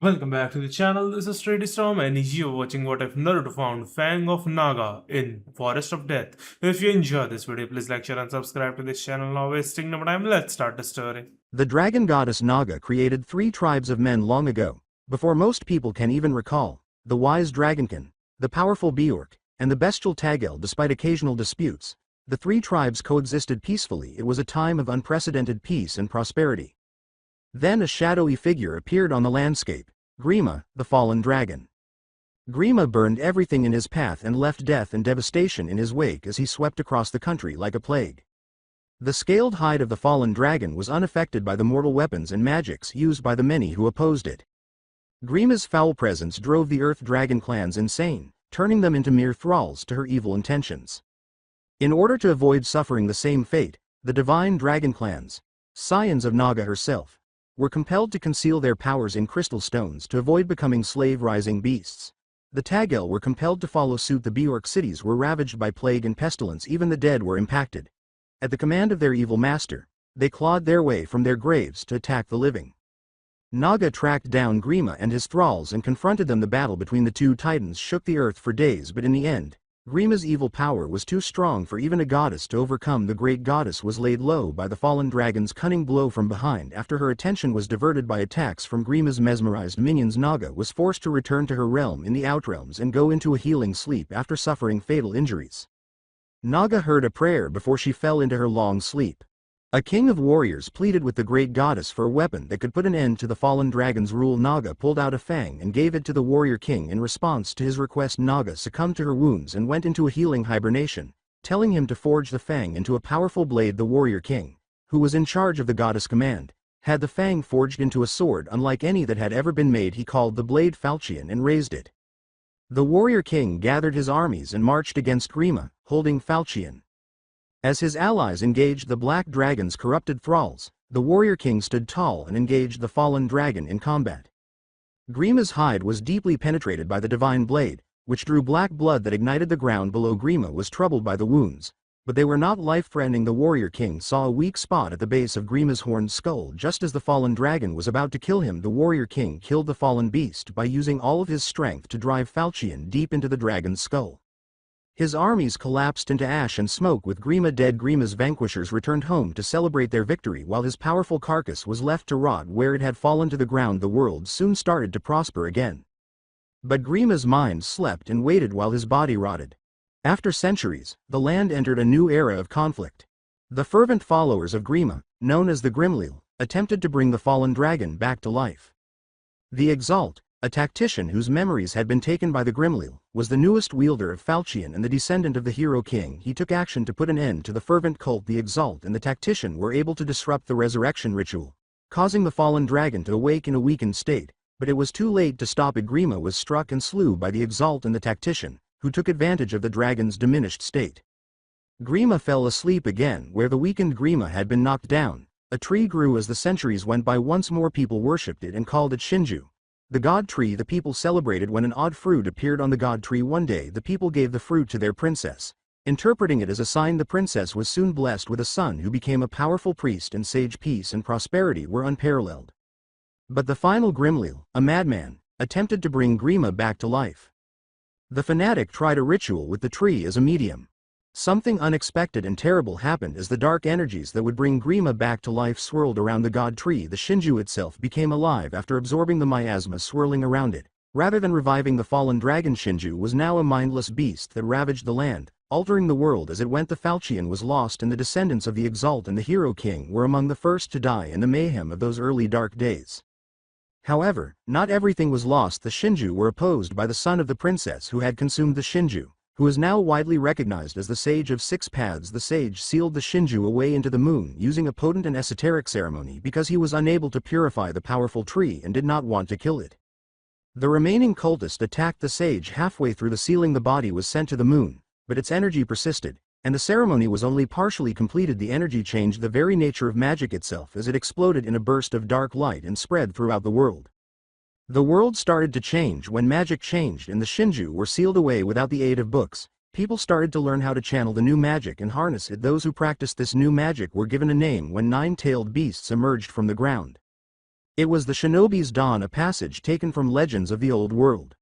Welcome back to the channel. This is Straight Storm, and you're watching What If Naruto found Fang of Naga in Forest of Death. If you enjoyed this video, please like, share, and subscribe to this channel. Now, wasting no time, let's start the story. The dragon goddess Naga created 3 tribes of men long ago, before most people can even recall: the wise Dragonkin, the powerful Bjork, and the bestial Tagel. Despite occasional disputes, the 3 tribes coexisted peacefully. It was a time of unprecedented peace and prosperity. Then a shadowy figure appeared on the landscape: Grima, the fallen dragon. Grima burned everything in his path and left death and devastation in his wake as he swept across the country like a plague. The scaled hide of the fallen dragon was unaffected by the mortal weapons and magics used by the many who opposed it. Grima's foul presence drove the Earth Dragon clans insane, turning them into mere thralls to her evil intentions. In order to avoid suffering the same fate, the divine dragon clans, scions of Naga herself, were compelled to conceal their powers in crystal stones to avoid becoming slave-rising beasts. The Tagel were compelled to follow suit. The Bjork cities were ravaged by plague and pestilence. Even the dead were impacted. At the command of their evil master, they clawed their way from their graves to attack the living. Naga tracked down Grima and his thralls and confronted them. The battle between the two titans shook the earth for days, but in the end, Grima's evil power was too strong for even a goddess to overcome. The great goddess was laid low by the fallen dragon's cunning blow from behind. After her attention was diverted by attacks from Grima's mesmerized minions, Naga was forced to return to her realm in the Outrealms and go into a healing sleep after suffering fatal injuries. Naga heard a prayer before she fell into her long sleep. A king of warriors pleaded with the great goddess for a weapon that could put an end to the fallen dragon's rule. Naga pulled out a fang and gave it to the warrior king. In response to his request, Naga succumbed to her wounds and went into a healing hibernation, telling him to forge the fang into a powerful blade. The warrior king, who was in charge of the goddess' command, had the fang forged into a sword unlike any that had ever been made. He called the blade Falchion and raised it. The warrior king gathered his armies and marched against Grima, holding Falchion. As his allies engaged the black dragon's corrupted thralls, the warrior king stood tall and engaged the fallen dragon in combat. Grima's hide was deeply penetrated by the divine blade, which drew black blood that ignited the ground below. Grima was troubled by the wounds, but they were not life-threatening. The warrior king saw a weak spot at the base of Grima's horned skull. Just as the fallen dragon was about to kill him, the warrior king killed the fallen beast by using all of his strength to drive Falchion deep into the dragon's skull. His armies collapsed into ash and smoke. With Grima dead, Grima's vanquishers returned home to celebrate their victory while his powerful carcass was left to rot where it had fallen to the ground. The world soon started to prosper again. But Grima's mind slept and waited while his body rotted. After centuries, the land entered a new era of conflict. The fervent followers of Grima, known as the Grimleal, attempted to bring the fallen dragon back to life. The Exalt, a tactician whose memories had been taken by the Grimleal, was the newest wielder of Falchion and the descendant of the hero king. He took action to put an end to the fervent cult. The Exalt and the tactician were able to disrupt the resurrection ritual, causing the fallen dragon to awake in a weakened state, but it was too late to stop it. Grima was struck and slew by the Exalt and the tactician, who took advantage of the dragon's diminished state. Grima fell asleep again where the weakened Grima had been knocked down. A tree grew as the centuries went by. Once more people worshipped it and called it Shinju, the god tree. The people celebrated when an odd fruit appeared on the god tree. One day the people gave the fruit to their princess, interpreting it as a sign. The princess was soon blessed with a son who became a powerful priest and sage. Peace and prosperity were unparalleled. But the final Grimleal, a madman, attempted to bring Grima back to life. The fanatic tried a ritual with the tree as a medium. Something unexpected and terrible happened as the dark energies that would bring Grima back to life swirled around the god tree. The Shinju itself became alive after absorbing the miasma swirling around it. Rather than reviving the fallen dragon, Shinju was now a mindless beast that ravaged the land, altering the world as it went. The Falchion was lost, and the descendants of the Exalt and the Hero King were among the first to die in the mayhem of those early dark days. However, not everything was lost. The Shinju were opposed by the son of the princess who had consumed the Shinju, who is now widely recognized as the Sage of Six Paths. The sage sealed the Shinju away into the moon using a potent and esoteric ceremony because he was unable to purify the powerful tree and did not want to kill it. The remaining cultist attacked the sage halfway through the sealing. The body was sent to the moon, but its energy persisted, and the ceremony was only partially completed. The energy changed the very nature of magic itself as it exploded in a burst of dark light and spread throughout the world. The world started to change when magic changed and the Shinju were sealed away without the aid of books. People started to learn how to channel the new magic and harness it. Those who practiced this new magic were given a name when 9-tailed beasts emerged from the ground. It was the Shinobi's Dawn, a passage taken from legends of the old world.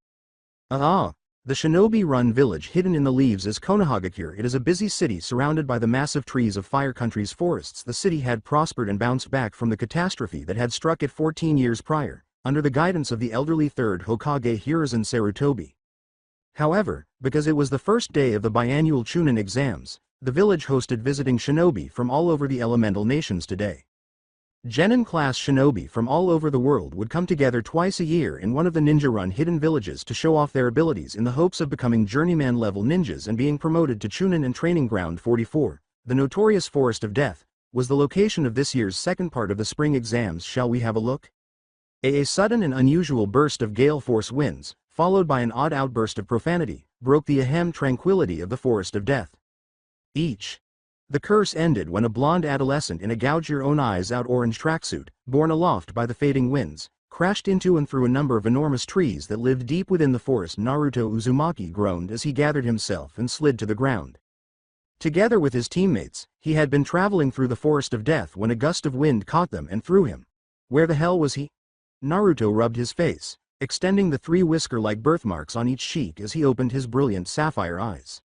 The Shinobi-run village hidden in the leaves is Konohagakure. It is a busy city surrounded by the massive trees of Fire Country's forests. The city had prospered and bounced back from the catastrophe that had struck it 14 years prior, under the guidance of the elderly third Hokage Hiruzen Sarutobi. However, because it was the first day of the biannual Chunin exams, the village hosted visiting shinobi from all over the elemental nations today. Genin-class shinobi from all over the world would come together twice a year in one of the ninja-run hidden villages to show off their abilities in the hopes of becoming journeyman-level ninjas and being promoted to Chunin. And Training Ground 44, the notorious Forest of Death, was the location of this year's second part of the spring exams. Shall we have a look? A sudden and unusual burst of gale force winds, followed by an odd outburst of profanity, broke the ahem tranquility of the Forest of Death. The curse ended when a blonde adolescent in a gouge-your-own-eyes-out orange tracksuit, borne aloft by the fading winds, crashed into and through a number of enormous trees that lived deep within the forest. Naruto Uzumaki groaned as he gathered himself and slid to the ground. Together with his teammates, he had been traveling through the Forest of Death when a gust of wind caught them and threw him. Where the hell was he? Naruto rubbed his face, extending the three whisker-like birthmarks on each cheek as he opened his brilliant sapphire eyes.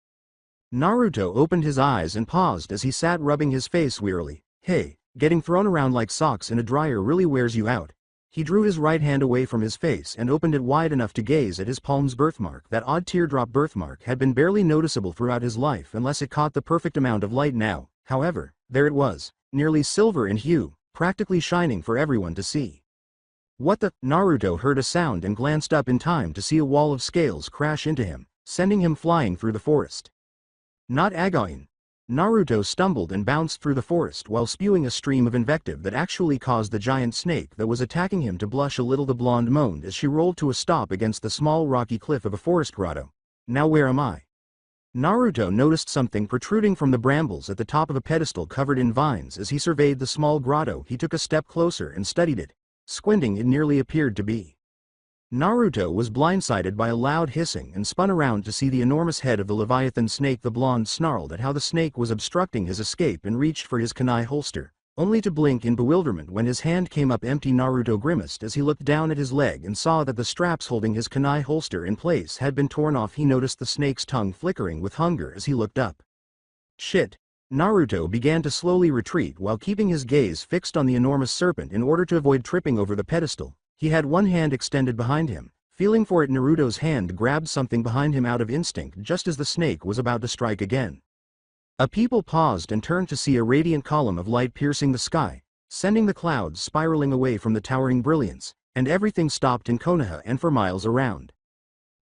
Naruto opened his eyes and paused as he sat rubbing his face wearily. Hey, getting thrown around like socks in a dryer really wears you out. He drew his right hand away from his face and opened it wide enough to gaze at his palm's birthmark. That odd teardrop birthmark had been barely noticeable throughout his life unless it caught the perfect amount of light. Now, however, there it was, nearly silver in hue, practically shining for everyone to see. What the? Naruto heard a sound and glanced up in time to see a wall of scales crash into him, sending him flying through the forest. Not Again. Naruto stumbled and bounced through the forest while spewing a stream of invective that actually caused the giant snake that was attacking him to blush a little. The blonde moaned as she rolled to a stop against the small rocky cliff of a forest grotto. Now where am I? Naruto noticed something protruding from the brambles at the top of a pedestal covered in vines. As he surveyed the small grotto, he took a step closer and studied it. Squinting, it nearly appeared to be. Naruto was blindsided by a loud hissing and spun around to see the enormous head of the Leviathan snake. The blonde snarled at how the snake was obstructing his escape and reached for his kunai holster, only to blink in bewilderment when his hand came up empty. Naruto grimaced as he looked down at his leg and saw that the straps holding his kunai holster in place had been torn off. He noticed the snake's tongue flickering with hunger as he looked up. Shit. Naruto began to slowly retreat while keeping his gaze fixed on the enormous serpent in order to avoid tripping over the pedestal. He had one hand extended behind him, feeling for it. Naruto's hand grabbed something behind him out of instinct just as the snake was about to strike again. A people paused and turned to see a radiant column of light piercing the sky, sending the clouds spiraling away from the towering brilliance, and everything stopped in Konoha and for miles around.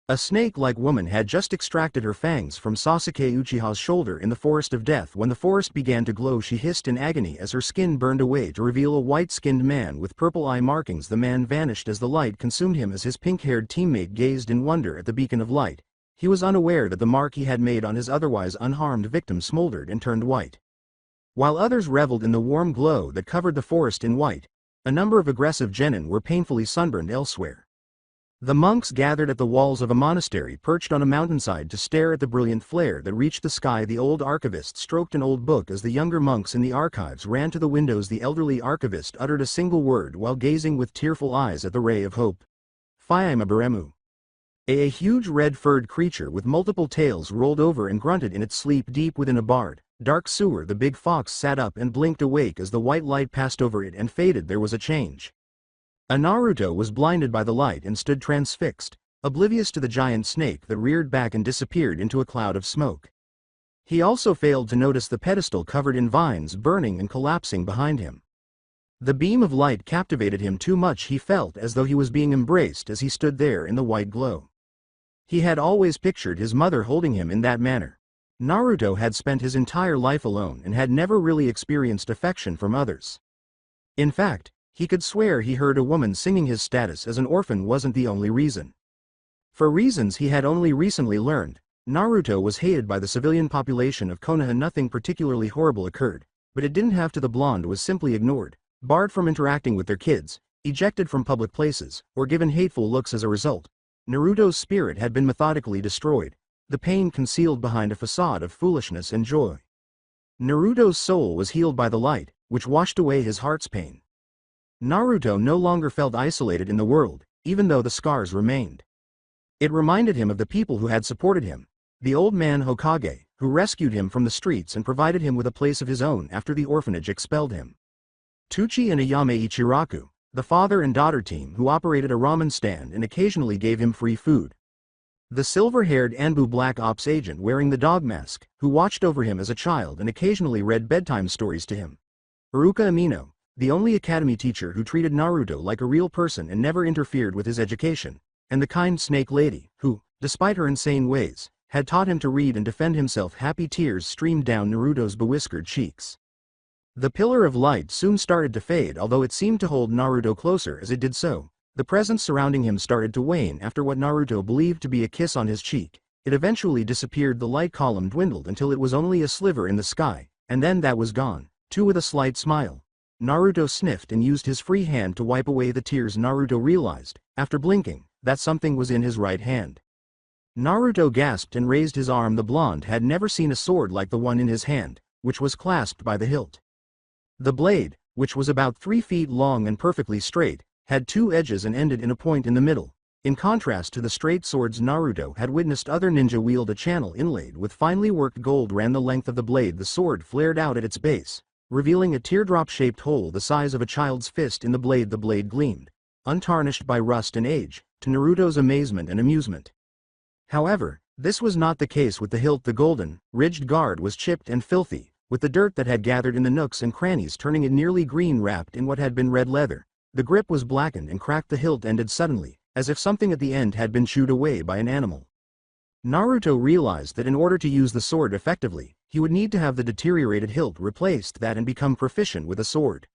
A snake-like woman had just extracted her fangs from Sasuke Uchiha's shoulder in the Forest of Death. When the forest began to glow, she hissed in agony as her skin burned away to reveal a white-skinned man with purple eye markings. The man vanished as the light consumed him. As his pink-haired teammate gazed in wonder at the beacon of light, he was unaware that the mark he had made on his otherwise unharmed victim smoldered and turned white. While others reveled in the warm glow that covered the forest in white, a number of aggressive genin were painfully sunburned elsewhere. The monks gathered at the walls of a monastery perched on a mountainside to stare at the brilliant flare that reached the sky. The old archivist stroked an old book as the younger monks in the archives ran to the windows. The elderly archivist uttered a single word while gazing with tearful eyes at the ray of hope. Fiaima Baremu. A huge red-furred creature with multiple tails rolled over and grunted in its sleep deep within a barred, dark sewer. The big fox sat up and blinked awake as the white light passed over it and faded. There was a change. Naruto was blinded by the light and stood transfixed, oblivious to the giant snake that reared back and disappeared into a cloud of smoke. He also failed to notice the pedestal covered in vines burning and collapsing behind him. The beam of light captivated him too much. He felt as though he was being embraced as he stood there in the white glow. He had always pictured his mother holding him in that manner. Naruto had spent his entire life alone and had never really experienced affection from others. In fact, he could swear he heard a woman singing. His status as an orphan wasn't the only reason. For reasons he had only recently learned, Naruto was hated by the civilian population of Konoha. Nothing particularly horrible occurred, but it didn't have to. The blonde was simply ignored, barred from interacting with their kids, ejected from public places, or given hateful looks. As a result, Naruto's spirit had been methodically destroyed, the pain concealed behind a facade of foolishness and joy. Naruto's soul was healed by the light, which washed away his heart's pain. Naruto no longer felt isolated in the world, even though the scars remained. It reminded him of the people who had supported him. The old man Hokage, who rescued him from the streets and provided him with a place of his own after the orphanage expelled him. Tuchi and Ayame Ichiraku, the father and daughter team who operated a ramen stand and occasionally gave him free food. The silver-haired Anbu Black Ops agent wearing the dog mask, who watched over him as a child and occasionally read bedtime stories to him. Iruka Amino, the only academy teacher who treated Naruto like a real person and never interfered with his education, and the kind snake lady, who, despite her insane ways, had taught him to read and defend himself. Happy tears streamed down Naruto's bewhiskered cheeks. The pillar of light soon started to fade, although it seemed to hold Naruto closer as it did so. The presence surrounding him started to wane after what Naruto believed to be a kiss on his cheek. It eventually disappeared. The light column dwindled until it was only a sliver in the sky, and then that was gone, too. With a slight smile, Naruto sniffed and used his free hand to wipe away the tears. Naruto realized, after blinking, that something was in his right hand. Naruto gasped and raised his arm. The blonde had never seen a sword like the one in his hand, which was clasped by the hilt. The blade, which was about 3 feet long and perfectly straight, had 2 edges and ended in a point in the middle. In contrast to the straight swords Naruto had witnessed other ninja wield, a channel inlaid with finely worked gold ran the length of the blade. The sword flared out at its base, revealing a teardrop-shaped hole the size of a child's fist in the blade. The blade gleamed, untarnished by rust and age, to Naruto's amazement and amusement. However, this was not the case with the hilt. The golden, ridged guard was chipped and filthy, with the dirt that had gathered in the nooks and crannies turning it nearly green. Wrapped in what had been red leather, the grip was blackened and cracked. The hilt ended suddenly, as if something at the end had been chewed away by an animal. Naruto realized that in order to use the sword effectively, he would need to have the deteriorated hilt replaced that and become proficient with a sword.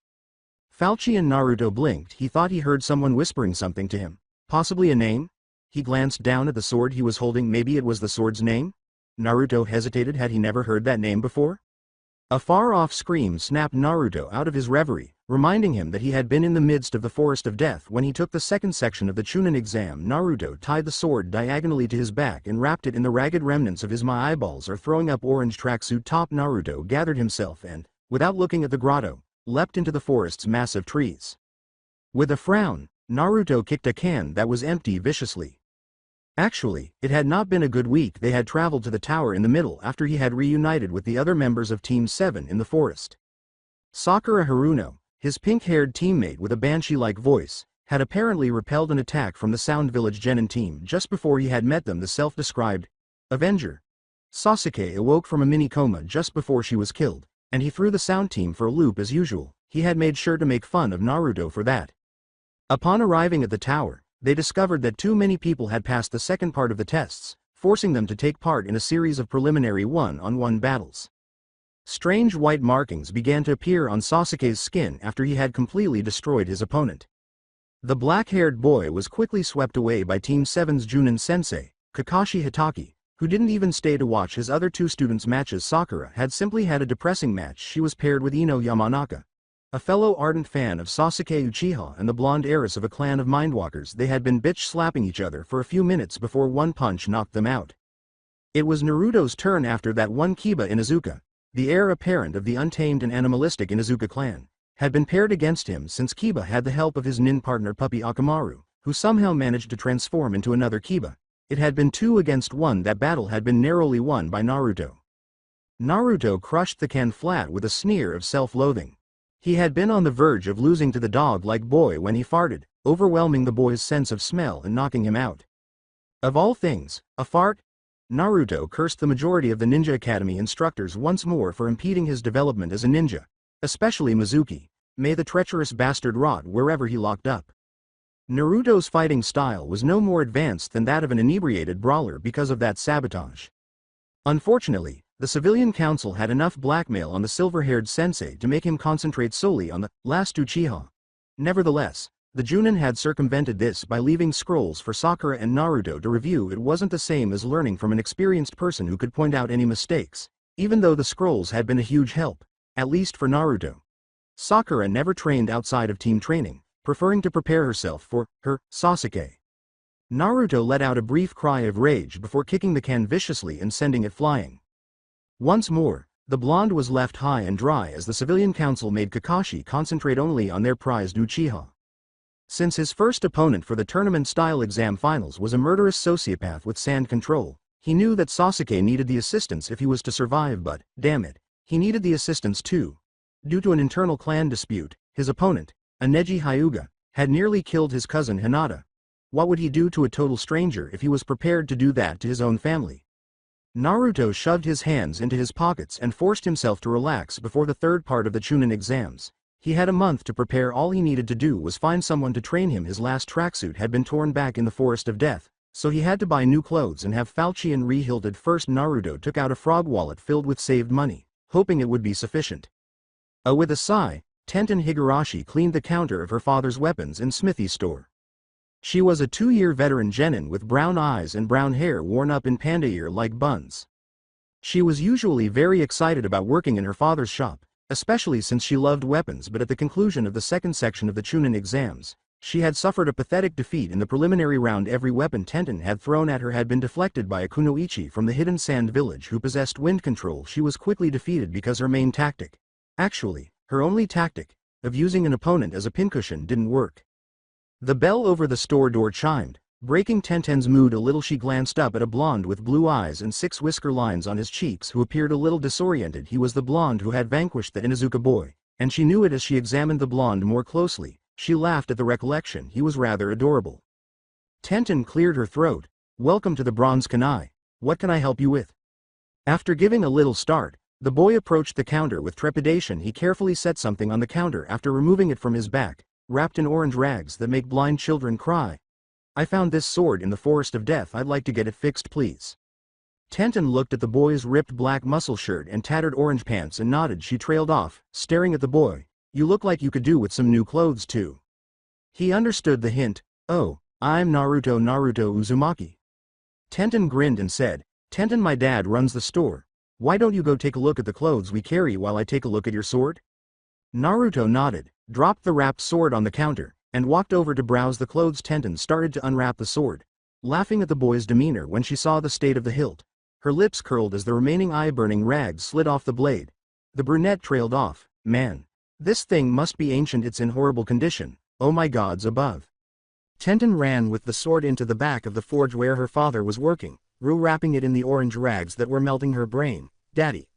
Fauci and Naruto blinked. He thought he heard someone whispering something to him, possibly a name. He glanced down at the sword he was holding. Maybe it was the sword's name? Naruto hesitated. Had he never heard that name before? A far-off scream snapped Naruto out of his reverie, reminding him that he had been in the midst of the forest of death when he took the second section of the Chunin exam. Naruto tied the sword diagonally to his back and wrapped it in the ragged remnants of his my eyeballs are throwing up orange tracksuit top. Naruto gathered himself and, without looking at the grotto, leapt into the forest's massive trees. With a frown, Naruto kicked a can that was empty viciously. Actually, it had not been a good week. They had traveled to the tower in the middle after he had reunited with the other members of Team 7 in the forest. Sakura Haruno, his pink-haired teammate with a banshee-like voice, had apparently repelled an attack from the Sound Village Genin team just before he had met them. The self-described Avenger Sasuke awoke from a mini-coma just before she was killed, and he threw the Sound team for a loop as usual. He had made sure to make fun of Naruto for that. Upon arriving at the tower, they discovered that too many people had passed the second part of the tests, forcing them to take part in a series of preliminary one-on-one battles. Strange white markings began to appear on Sasuke's skin after he had completely destroyed his opponent. The black-haired boy was quickly swept away by Team 7's Junin sensei, Kakashi Hitaki, who didn't even stay to watch his other 2 students' matches. Sakura had simply had a depressing match. She was paired with Ino Yamanaka, a fellow ardent fan of Sasuke Uchiha and the blonde heiress of a clan of mindwalkers. They had been bitch-slapping each other for a few minutes before one punch knocked them out. It was Naruto's turn after that. One Kiba Inuzuka, the heir apparent of the untamed and animalistic Inuzuka clan, had been paired against him since Kiba had the help of his nin partner Puppy Akamaru, who somehow managed to transform into another Kiba. It had been 2 against 1. That battle had been narrowly won by Naruto. Naruto crushed the can flat with a sneer of self-loathing. He had been on the verge of losing to the dog-like boy when he farted, overwhelming the boy's sense of smell and knocking him out. Of all things, a fart? Naruto cursed the majority of the Ninja Academy instructors once more for impeding his development as a ninja, especially Mizuki. May the treacherous bastard rot wherever he locked up. Naruto's fighting style was no more advanced than that of an inebriated brawler because of that sabotage. Unfortunately, the civilian council had enough blackmail on the silver-haired sensei to make him concentrate solely on the last Uchiha. Nevertheless, the Junin had circumvented this by leaving scrolls for Sakura and Naruto to review. It wasn't the same as learning from an experienced person who could point out any mistakes, even though the scrolls had been a huge help, at least for Naruto. Sakura never trained outside of team training, preferring to prepare herself for her Sasuke. Naruto let out a brief cry of rage before kicking the can viciously and sending it flying. Once more, The blonde was left high and dry as the civilian council made Kakashi concentrate only on their prized Uchiha. Since his first opponent for the tournament-style exam finals was a murderous sociopath with sand control, he knew that Sasuke needed the assistance if he was to survive, but, damn it, he needed the assistance too. Due to an internal clan dispute, his opponent, a Neji Hyuga, had nearly killed his cousin Hinata. What would he do to a total stranger if he was prepared to do that to his own family? Naruto shoved his hands into his pockets and forced himself to relax before the third part of the Chunin exams. He had a month to prepare. All he needed to do was find someone to train him. His last tracksuit had been torn back in the Forest of Death, so he had to buy new clothes and have Falchion re-hilted. First Naruto took out a frog wallet filled with saved money, hoping it would be sufficient. With a sigh, Tenten Higurashi cleaned the counter of her father's weapons and smithy store. She was a 2-year veteran genin with brown eyes and brown hair worn up in panda ear-like buns. She was usually very excited about working in her father's shop, especially since she loved weapons, but at the conclusion of the second section of the Chunin exams, she had suffered a pathetic defeat in the preliminary round. Every weapon Tenten had thrown at her had been deflected by a kunoichi from the hidden sand village who possessed wind control. She was quickly defeated because her main tactic, actually, her only tactic, of using an opponent as a pincushion didn't work. The bell over the store door chimed, breaking Tenten's mood a little. She glanced up at a blonde with blue eyes and 6 whisker lines on his cheeks who appeared a little disoriented. He was the blonde who had vanquished the Inuzuka boy, and she knew it as she examined the blonde more closely. She laughed at the recollection. He was rather adorable. Tenten cleared her throat. Welcome to the Bronze Kanai. What can I help you with? After giving a little start, the boy approached the counter with trepidation. He carefully set something on the counter after removing it from his back, wrapped in orange rags that make blind children cry. I found this sword in the Forest of Death. I'd like to get it fixed, please. Tenten looked at the boy's ripped black muscle shirt and tattered orange pants and nodded. She trailed off, staring at the boy. You look like you could do with some new clothes too. He understood the hint. Oh, I'm Naruto Uzumaki. Tenten grinned and said, Tenten, my dad runs the store. Why don't you go take a look at the clothes we carry while I take a look at your sword? Naruto nodded, dropped the wrapped sword on the counter, and walked over to browse the clothes. Tenten started to unwrap the sword, laughing at the boy's demeanor when she saw the state of the hilt. Her lips curled as the remaining eye-burning rags slid off the blade. The brunette trailed off. Man, this thing must be ancient. It's in horrible condition. Oh my gods above. Tenten ran with the sword into the back of the forge where her father was working, wrapping it in the orange rags that were melting her brain. Daddy,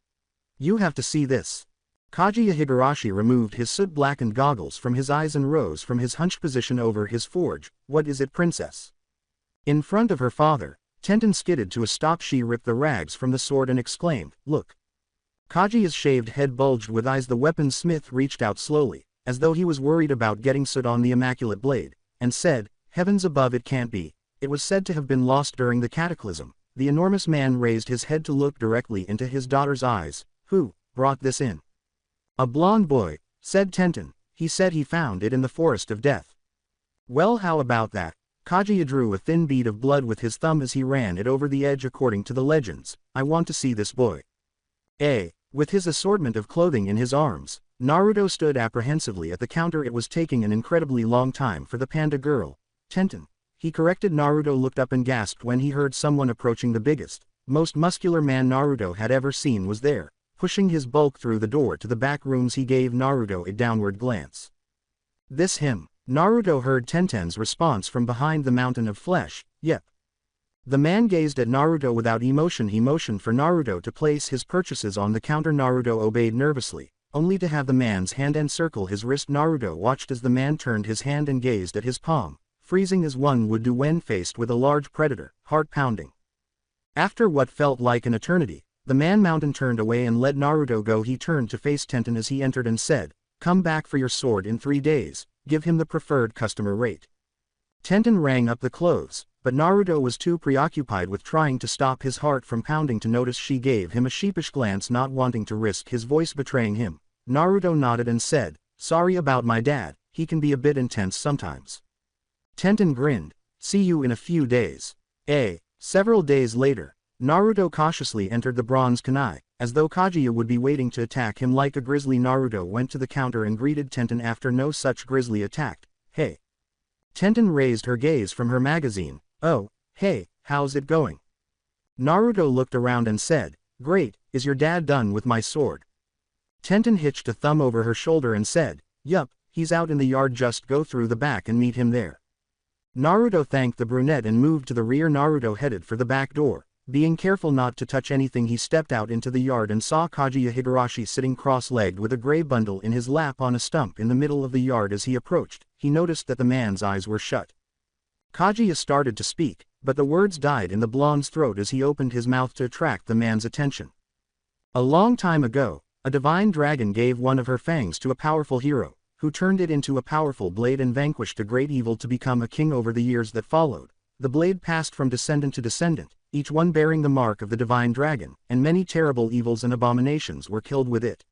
you have to see this. Kaguya Higurashi removed his soot-blackened goggles from his eyes and rose from his hunched position over his forge. What is it, princess? In front of her father, Tenten skidded to a stop. She ripped the rags from the sword and exclaimed, Look. Kaguya's shaved head bulged with eyes. The weaponsmith reached out slowly, as though he was worried about getting soot on the immaculate blade, and said, Heavens above, it can't be. It was said to have been lost during the cataclysm. The enormous man raised his head to look directly into his daughter's eyes. Who brought this in? A blonde boy, said Tenten. He said he found it in the Forest of Death. Well, how about that? Kaguya drew a thin bead of blood with his thumb as he ran it over the edge. According to the legends, I want to see this boy. With his assortment of clothing in his arms, Naruto stood apprehensively at the counter. It was taking an incredibly long time for the panda girl. Tenten, he corrected. Naruto looked up and gasped when he heard someone approaching. The biggest, most muscular man Naruto had ever seen was there, pushing his bulk through the door to the back rooms. He gave Naruto a downward glance. This him? Naruto heard Tenten's response from behind the mountain of flesh. Yep. The man gazed at Naruto without emotion. He motioned for Naruto to place his purchases on the counter. Naruto obeyed nervously, only to have the man's hand encircle his wrist. Naruto watched as the man turned his hand and gazed at his palm, freezing as one would do when faced with a large predator, heart pounding. After what felt like an eternity, the man mountain turned away and let Naruto go. He turned to face Tenten as he entered and said, Come back for your sword in 3 days, give him the preferred customer rate. Tenten rang up the clothes, but Naruto was too preoccupied with trying to stop his heart from pounding to notice. She gave him a sheepish glance, not wanting to risk his voice betraying him. Naruto nodded and said, Sorry about my dad, he can be a bit intense sometimes. Tenten grinned. See you in a few days. Several days later, Naruto cautiously entered the Bronze Kanai, as though Kaguya would be waiting to attack him like a grizzly. Naruto went to the counter and greeted Tenten. After no such grizzly attacked. Hey. Tenten raised her gaze from her magazine. Oh, hey, how's it going? Naruto looked around and said, Great, is your dad done with my sword? Tenten hitched a thumb over her shoulder and said, yup, he's out in the yard, just go through the back and meet him there. Naruto thanked the brunette and moved to the rear. Naruto headed for the back door. Being careful not to touch anything, he stepped out into the yard and saw Kaguya Higurashi sitting cross-legged with a gray bundle in his lap on a stump in the middle of the yard. As he approached, he noticed that the man's eyes were shut. Kaguya started to speak, but the words died in the blonde's throat as he opened his mouth to attract the man's attention. A long time ago, a divine dragon gave one of her fangs to a powerful hero, who turned it into a powerful blade and vanquished a great evil to become a king. Over the years that followed, the blade passed from descendant to descendant, each one bearing the mark of the divine dragon, and many terrible evils and abominations were killed with it.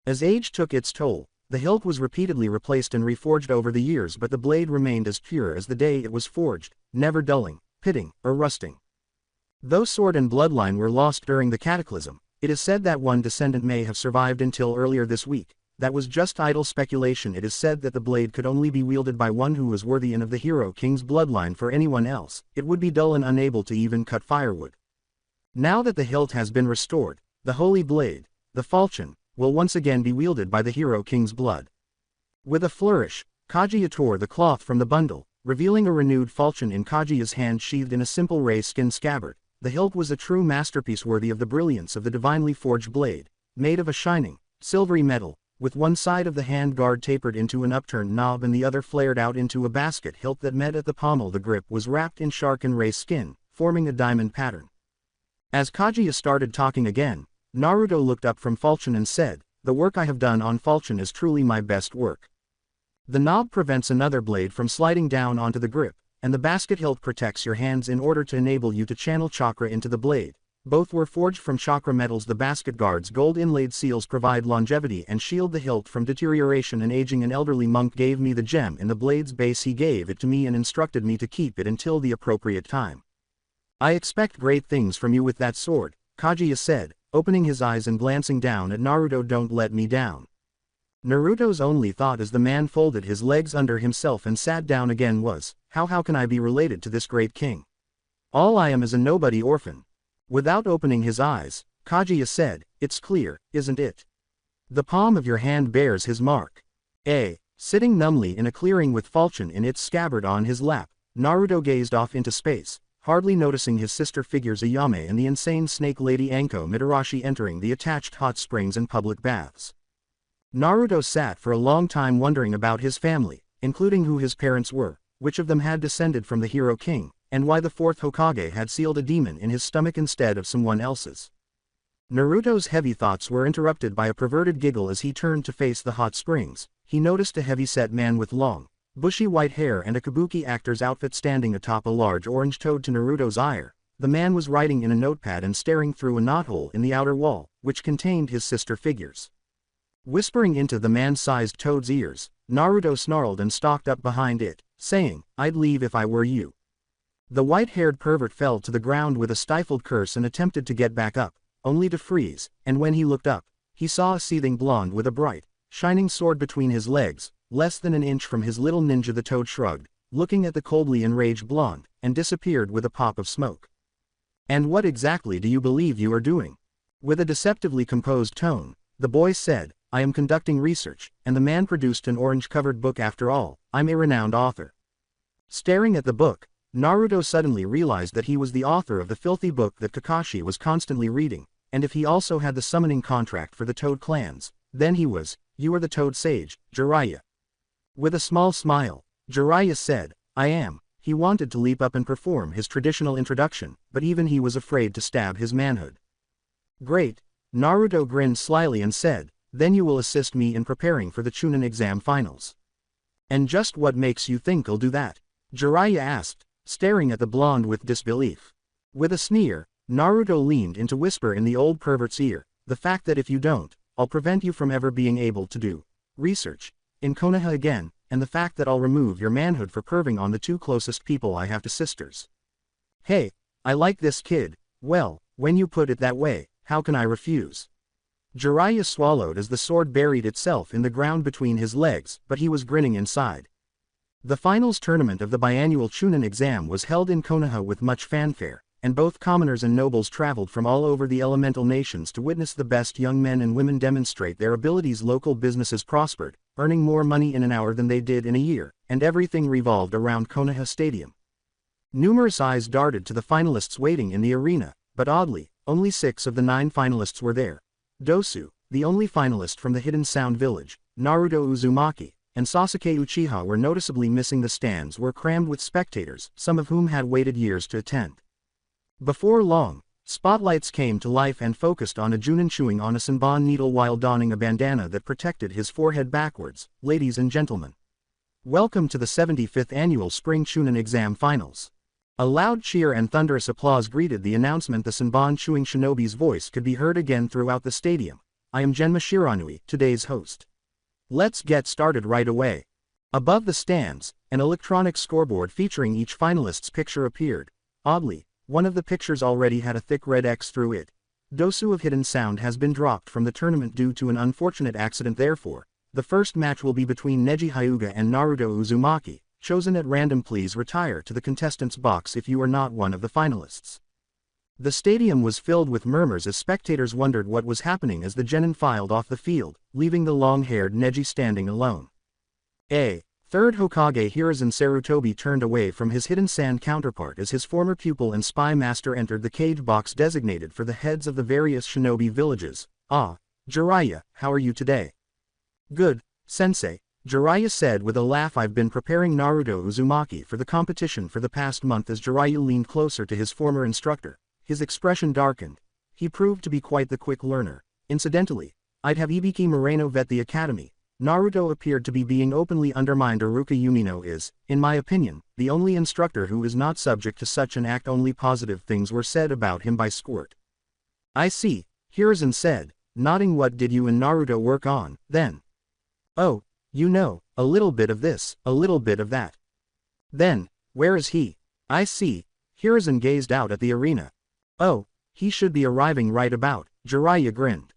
As age took its toll, the hilt was repeatedly replaced and reforged over the years, but the blade remained as pure as the day it was forged, never dulling, pitting, or rusting. Though sword and bloodline were lost during the cataclysm, it is said that one descendant may have survived until earlier this week. That was just idle speculation. It is said that the blade could only be wielded by one who was worthy and of the hero king's bloodline. For anyone else, it would be dull and unable to even cut firewood. Now that the hilt has been restored, the holy blade, the falchion, will once again be wielded by the hero king's blood. With a flourish, Kaguya tore the cloth from the bundle, revealing a renewed falchion in Kaguya's hand sheathed in a simple ray skin scabbard. The hilt was a true masterpiece worthy of the brilliance of the divinely forged blade, made of a shining, silvery metal, with one side of the hand guard tapered into an upturned knob and the other flared out into a basket hilt that met at the pommel. The grip was wrapped in shark and ray skin, forming a diamond pattern. As Kaguya started talking again, Naruto looked up from falchion and said, "The work I have done on falchion is truly my best work. The knob prevents another blade from sliding down onto the grip, and the basket hilt protects your hands in order to enable you to channel chakra into the blade. Both were forged from chakra metals. The basket guard's gold inlaid seals provide longevity and shield the hilt from deterioration and aging. An elderly monk gave me the gem in the blade's base. He gave it to me and instructed me to keep it until the appropriate time. I expect great things from you with that sword," Kaguya said, opening his eyes and glancing down at Naruto. "Don't let me down." Naruto's only thought as the man folded his legs under himself and sat down again was, how can I be related to this great king? All I am is a nobody orphan." Without opening his eyes, Kaguya said, "It's clear, isn't it? The palm of your hand bears his mark." Sitting numbly in a clearing with falchion in its scabbard on his lap, Naruto gazed off into space, hardly noticing his sister figures Ayame and the insane snake lady Anko Mitarashi entering the attached hot springs and public baths. Naruto sat for a long time wondering about his family, including who his parents were, which of them had descended from the hero king, and why the fourth Hokage had sealed a demon in his stomach instead of someone else's. Naruto's heavy thoughts were interrupted by a perverted giggle as he turned to face the hot springs. He noticed a heavy-set man with long, bushy white hair and a kabuki actor's outfit standing atop a large orange toad. To Naruto's ire, the man was writing in a notepad and staring through a knothole in the outer wall, which contained his sister figures. Whispering into the man-sized toad's ears, Naruto snarled and stalked up behind it, saying, "I'd leave if I were you." The white-haired pervert fell to the ground with a stifled curse and attempted to get back up, only to freeze, and when he looked up, he saw a seething blonde with a bright, shining sword between his legs, less than an inch from his little ninja. The toad shrugged, looking at the coldly enraged blonde, and disappeared with a pop of smoke. "And what exactly do you believe you are doing?" With a deceptively composed tone, the boy said, "I am conducting research," and the man produced an orange-covered book. "After all, I'm a renowned author." Staring at the book, Naruto suddenly realized that he was the author of the filthy book that Kakashi was constantly reading, and if he also had the summoning contract for the Toad clans, then he was. "You are the Toad Sage, Jiraiya." With a small smile, Jiraiya said, "I am." He wanted to leap up and perform his traditional introduction, but even he was afraid to stab his manhood. "Great." Naruto grinned slyly and said, "Then you will assist me in preparing for the Chunin exam finals." "And just what makes you think I'll do that?" Jiraiya asked, staring at the blonde with disbelief. With a sneer, Naruto leaned in to whisper in the old pervert's ear, "The fact that if you don't, I'll prevent you from ever being able to do research in Konoha again, and the fact that I'll remove your manhood for perving on the two closest people I have to sisters." "Hey, I like this kid." "Well, when you put it that way, how can I refuse?" Jiraiya swallowed as the sword buried itself in the ground between his legs, but he was grinning inside. The finals tournament of the biannual Chunin exam was held in Konoha with much fanfare, and both commoners and nobles traveled from all over the elemental nations to witness the best young men and women demonstrate their abilities. Local businesses prospered, earning more money in an hour than they did in a year, and everything revolved around Konoha Stadium. Numerous eyes darted to the finalists waiting in the arena, but oddly, only 6 of the 9 finalists were there. Dosu, the only finalist from the Hidden Sound Village, Naruto Uzumaki, and Sasuke Uchiha were noticeably missing. The stands were crammed with spectators, some of whom had waited years to attend. Before long, spotlights came to life and focused on a Junin chewing on a Senbon needle while donning a bandana that protected his forehead backwards. Ladies and gentlemen, welcome to the 75th Annual Spring Chunin Exam Finals. A loud cheer and thunderous applause greeted the announcement. The Senbon chewing shinobi's voice could be heard again throughout the stadium. I am Genma Shiranui, today's host. Let's get started right away. Above the stands, an electronic scoreboard featuring each finalist's picture appeared. Oddly, one of the pictures already had a thick red X through it. Dosu of Hidden Sound has been dropped from the tournament due to an unfortunate accident. Therefore, the first match will be between Neji Hyuga and Naruto Uzumaki, chosen at random. Please retire to the contestants box if you are not one of the finalists. The stadium was filled with murmurs as spectators wondered what was happening as the genin filed off the field, leaving the long-haired Neji standing alone. Third Hokage Hiruzen Sarutobi turned away from his Hidden Sand counterpart as his former pupil and spy master entered the cage box designated for the heads of the various shinobi villages. Ah, Jiraiya, how are you today? Good, sensei, Jiraiya said with a laugh. I've been preparing Naruto Uzumaki for the competition for the past month. As Jiraiya leaned closer to his former instructor, his expression darkened. He proved to be quite the quick learner. Incidentally, I'd have Ibiki Moreno vet the academy. Naruto appeared to be being openly undermined. Iruka Yumino is, in my opinion, the only instructor who is not subject to such an act. Only positive things were said about him by Squirt. I see, Hiruzen said, nodding. What did you and Naruto work on, then? Oh, you know, a little bit of this, a little bit of that. Then, where is he? I see, Hiruzen gazed out at the arena. Oh, he should be arriving right about, Jiraiya grinned.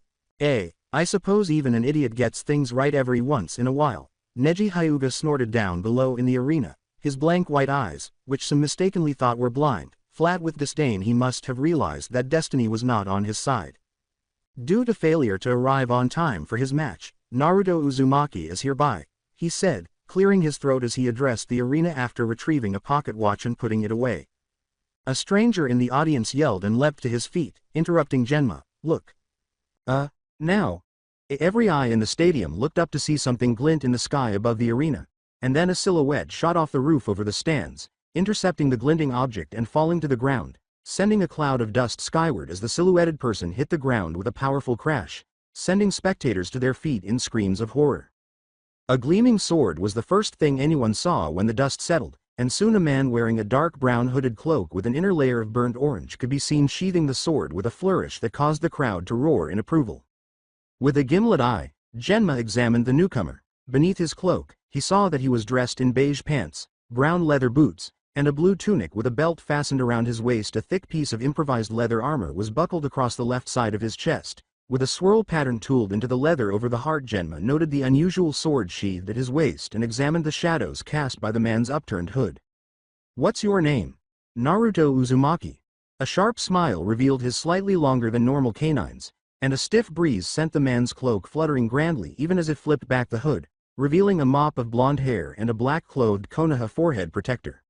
I suppose even an idiot gets things right every once in a while. Neji Hyuga snorted down below in the arena, his blank white eyes, which some mistakenly thought were blind, flat with disdain. He must have realized that destiny was not on his side. Due to failure to arrive on time for his match, Naruto Uzumaki is hereby, he said, clearing his throat as he addressed the arena after retrieving a pocket watch and putting it away. A stranger in the audience yelled and leapt to his feet, interrupting Genma. Look. Now. Every eye in the stadium looked up to see something glint in the sky above the arena, and then a silhouette shot off the roof over the stands, intercepting the glinting object and falling to the ground, sending a cloud of dust skyward as the silhouetted person hit the ground with a powerful crash, sending spectators to their feet in screams of horror. A gleaming sword was the first thing anyone saw when the dust settled, and soon a man wearing a dark brown hooded cloak with an inner layer of burnt orange could be seen sheathing the sword with a flourish that caused the crowd to roar in approval. With a gimlet eye, Genma examined the newcomer. Beneath his cloak, he saw that he was dressed in beige pants, brown leather boots, and a blue tunic with a belt fastened around his waist. A thick piece of improvised leather armor was buckled across the left side of his chest, with a swirl pattern tooled into the leather over the heart. Genma noted the unusual sword sheathed at his waist and examined the shadows cast by the man's upturned hood. What's your name? Naruto Uzumaki. A sharp smile revealed his slightly longer than normal canines, and a stiff breeze sent the man's cloak fluttering grandly even as it flipped back the hood, revealing a mop of blonde hair and a black-clothed Konoha forehead protector.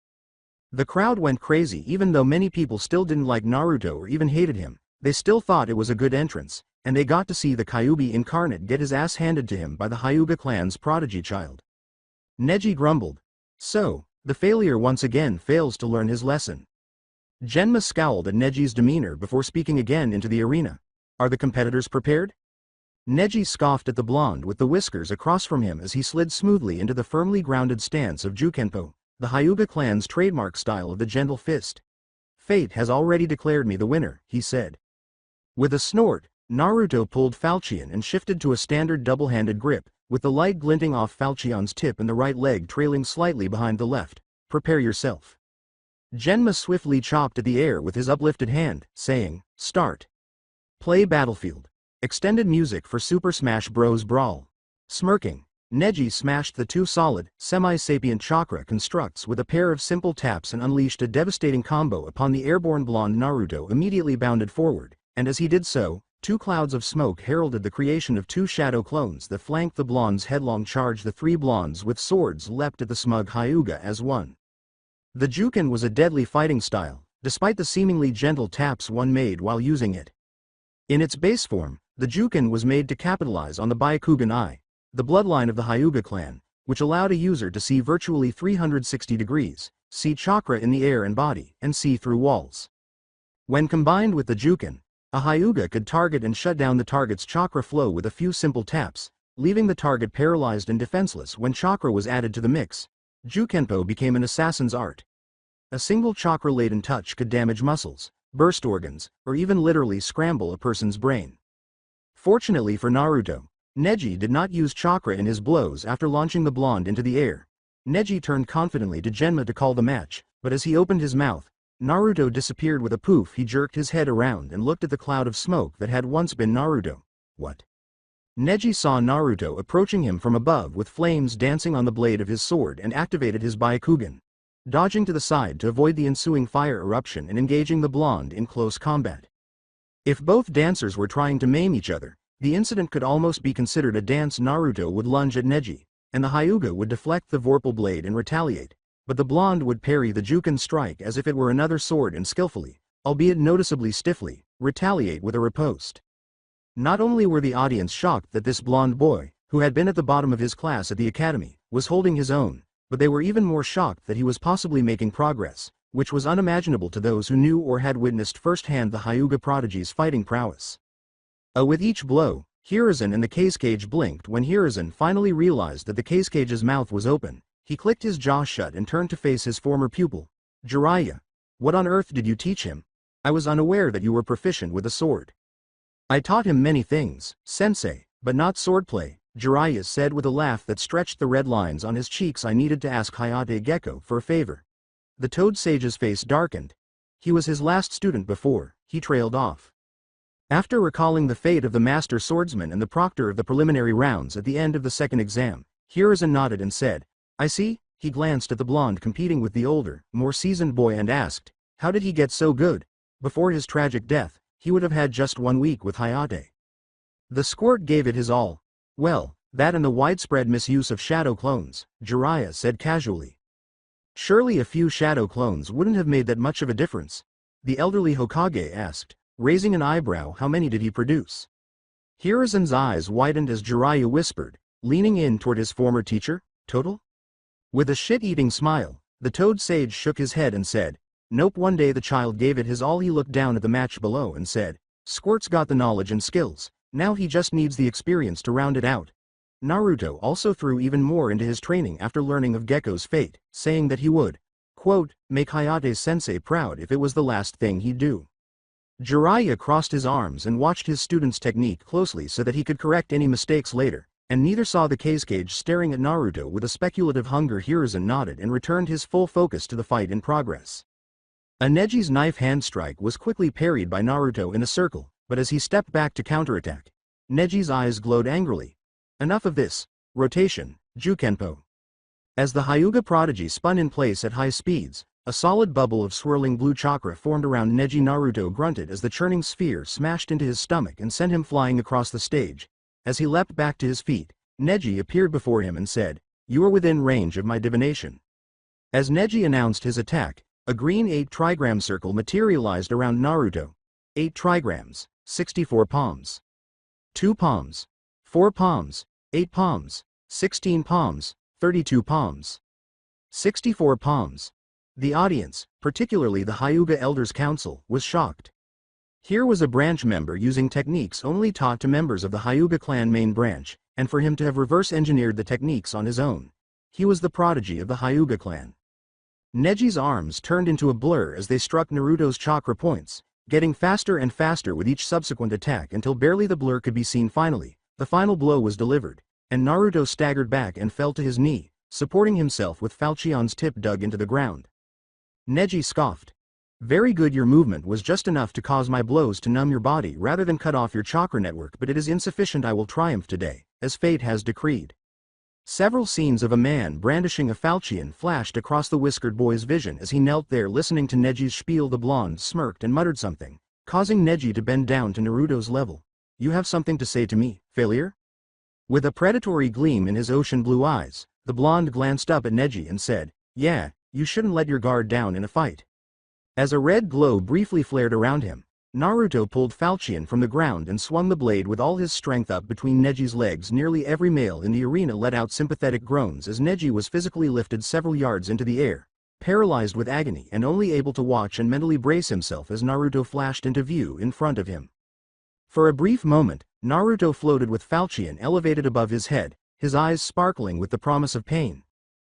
The crowd went crazy. Even though many people still didn't like Naruto or even hated him, they still thought it was a good entrance, and they got to see the Kyuubi incarnate get his ass handed to him by the Hyuga clan's prodigy child. Neji grumbled. So, the failure once again fails to learn his lesson. Genma scowled at Neji's demeanor before speaking again into the arena. Are the competitors prepared? Neji scoffed at the blonde with the whiskers across from him as he slid smoothly into the firmly grounded stance of Jukenpo, the Hyuga clan's trademark style of the gentle fist. Fate has already declared me the winner, he said. With a snort, Naruto pulled Falchion and shifted to a standard double-handed grip, with the light glinting off Falchion's tip and the right leg trailing slightly behind the left. Prepare yourself. Genma swiftly chopped at the air with his uplifted hand, saying, Start. Play Battlefield. Extended music for Super Smash Bros. Brawl. Smirking, Neji smashed the two solid, semi-sapient chakra constructs with a pair of simple taps and unleashed a devastating combo upon the airborne blonde. Naruto immediately bounded forward, and as he did so, two clouds of smoke heralded the creation of two shadow clones that flanked the blonde's headlong charge. The three blondes with swords leapt at the smug Hyuga as one. The Juken was a deadly fighting style, despite the seemingly gentle taps one made while using it. In its base form, the Juken was made to capitalize on the Byakugan Eye, the bloodline of the Hyuga clan, which allowed a user to see virtually 360 degrees, see chakra in the air and body, and see through walls. When combined with the Juken, a Hyuga could target and shut down the target's chakra flow with a few simple taps, leaving the target paralyzed and defenseless. When chakra was added to the mix, Jukenpo became an assassin's art. A single chakra-laden touch could damage muscles, burst organs, or even literally scramble a person's brain. Fortunately for Naruto, Neji did not use chakra in his blows. After launching the blonde into the air, Neji turned confidently to Genma to call the match, but as he opened his mouth, Naruto disappeared with a poof. He jerked his head around and looked at the cloud of smoke that had once been Naruto. What? Neji saw Naruto approaching him from above with flames dancing on the blade of his sword and activated his Byakugan, dodging to the side to avoid the ensuing fire eruption and engaging the blonde in close combat. If both dancers were trying to maim each other, the incident could almost be considered a dance. Naruto would lunge at Neji, and the Hyuga would deflect the vorpal blade and retaliate, but the blonde would parry the Juken strike as if it were another sword and skillfully, albeit noticeably stiffly, retaliate with a riposte. Not only were the audience shocked that this blonde boy, who had been at the bottom of his class at the academy, was holding his own, but they were even more shocked that he was possibly making progress, which was unimaginable to those who knew or had witnessed firsthand the Hyuga prodigy's fighting prowess. With each blow, Hiruzen and the Cage blinked. When Hiruzen finally realized that the Cage's mouth was open, he clicked his jaw shut and turned to face his former pupil. Jiraiya, what on earth did you teach him? I was unaware that you were proficient with a sword. I taught him many things, sensei, but not swordplay, Jiraiya said with a laugh that stretched the red lines on his cheeks. I needed to ask Hayate Gecko for a favor. The Toad Sage's face darkened. He was his last student before he trailed off. After recalling the fate of the master swordsman and the proctor of the preliminary rounds at the end of the second exam, Hiruzen nodded and said, I see. He glanced at the blonde competing with the older, more seasoned boy and asked, how did he get so good? Before his tragic death, he would have had just 1 week with Hayate. The squirt gave it his all. Well, that and the widespread misuse of shadow clones, Jiraiya said casually. Surely a few shadow clones wouldn't have made that much of a difference, the elderly Hokage asked, raising an eyebrow. How many did he produce? Hiruzen's eyes widened as Jiraiya whispered, leaning in toward his former teacher, total? With a shit-eating smile, the Toad Sage shook his head and said, nope. One day the child gave it his all. He looked down at the match below and said, Squirt's got the knowledge and skills, now he just needs the experience to round it out. Naruto also threw even more into his training after learning of Gecko's fate, saying that he would, quote, make Hayate sensei proud if it was the last thing he'd do. Jiraiya crossed his arms and watched his student's technique closely so that he could correct any mistakes later, and neither saw the Cage staring at Naruto with a speculative hunger. Hiruzen nodded and returned his full focus to the fight in progress. A Neji's knife hand strike was quickly parried by Naruto in a circle, but as he stepped back to counterattack, Neji's eyes glowed angrily. Enough of this. Rotation, Jukenpo. As the Hyuga prodigy spun in place at high speeds, a solid bubble of swirling blue chakra formed around Neji. Naruto grunted as the churning sphere smashed into his stomach and sent him flying across the stage. As he leapt back to his feet, Neji appeared before him and said, you are within range of my divination. As Neji announced his attack, a green 8 trigram circle materialized around Naruto. 8 trigrams, 64 palms. 2 palms. 4 palms. 8 palms. 16 palms. 32 palms. 64 palms. The audience, particularly the Hyuga Elders Council, was shocked. Here was a branch member using techniques only taught to members of the Hyuga clan main branch, and for him to have reverse-engineered the techniques on his own. He was the prodigy of the Hyuga clan. Neji's arms turned into a blur as they struck Naruto's chakra points, getting faster and faster with each subsequent attack until barely the blur could be seen. Finally, the final blow was delivered, and Naruto staggered back and fell to his knee, supporting himself with falchion's tip dug into the ground. Neji scoffed. Very good. Your movement was just enough to cause my blows to numb your body rather than cut off your chakra network, but it is insufficient. I will triumph today, as fate has decreed. Several scenes of a man brandishing a falchion flashed across the whiskered boy's vision as he knelt there listening to Neji's spiel. The blonde smirked and muttered something, causing Neji to bend down to Naruto's level. "You have something to say to me, failure?" With a predatory gleam in his ocean blue eyes, the blonde glanced up at Neji and said, "Yeah, you shouldn't let your guard down in a fight." As a red glow briefly flared around him, Naruto pulled falchion from the ground and swung the blade with all his strength up between Neji's legs. Nearly every male in the arena let out sympathetic groans as Neji was physically lifted several yards into the air, paralyzed with agony and only able to watch and mentally brace himself as Naruto flashed into view in front of him. For a brief moment, Naruto floated with falchion elevated above his head, his eyes sparkling with the promise of pain.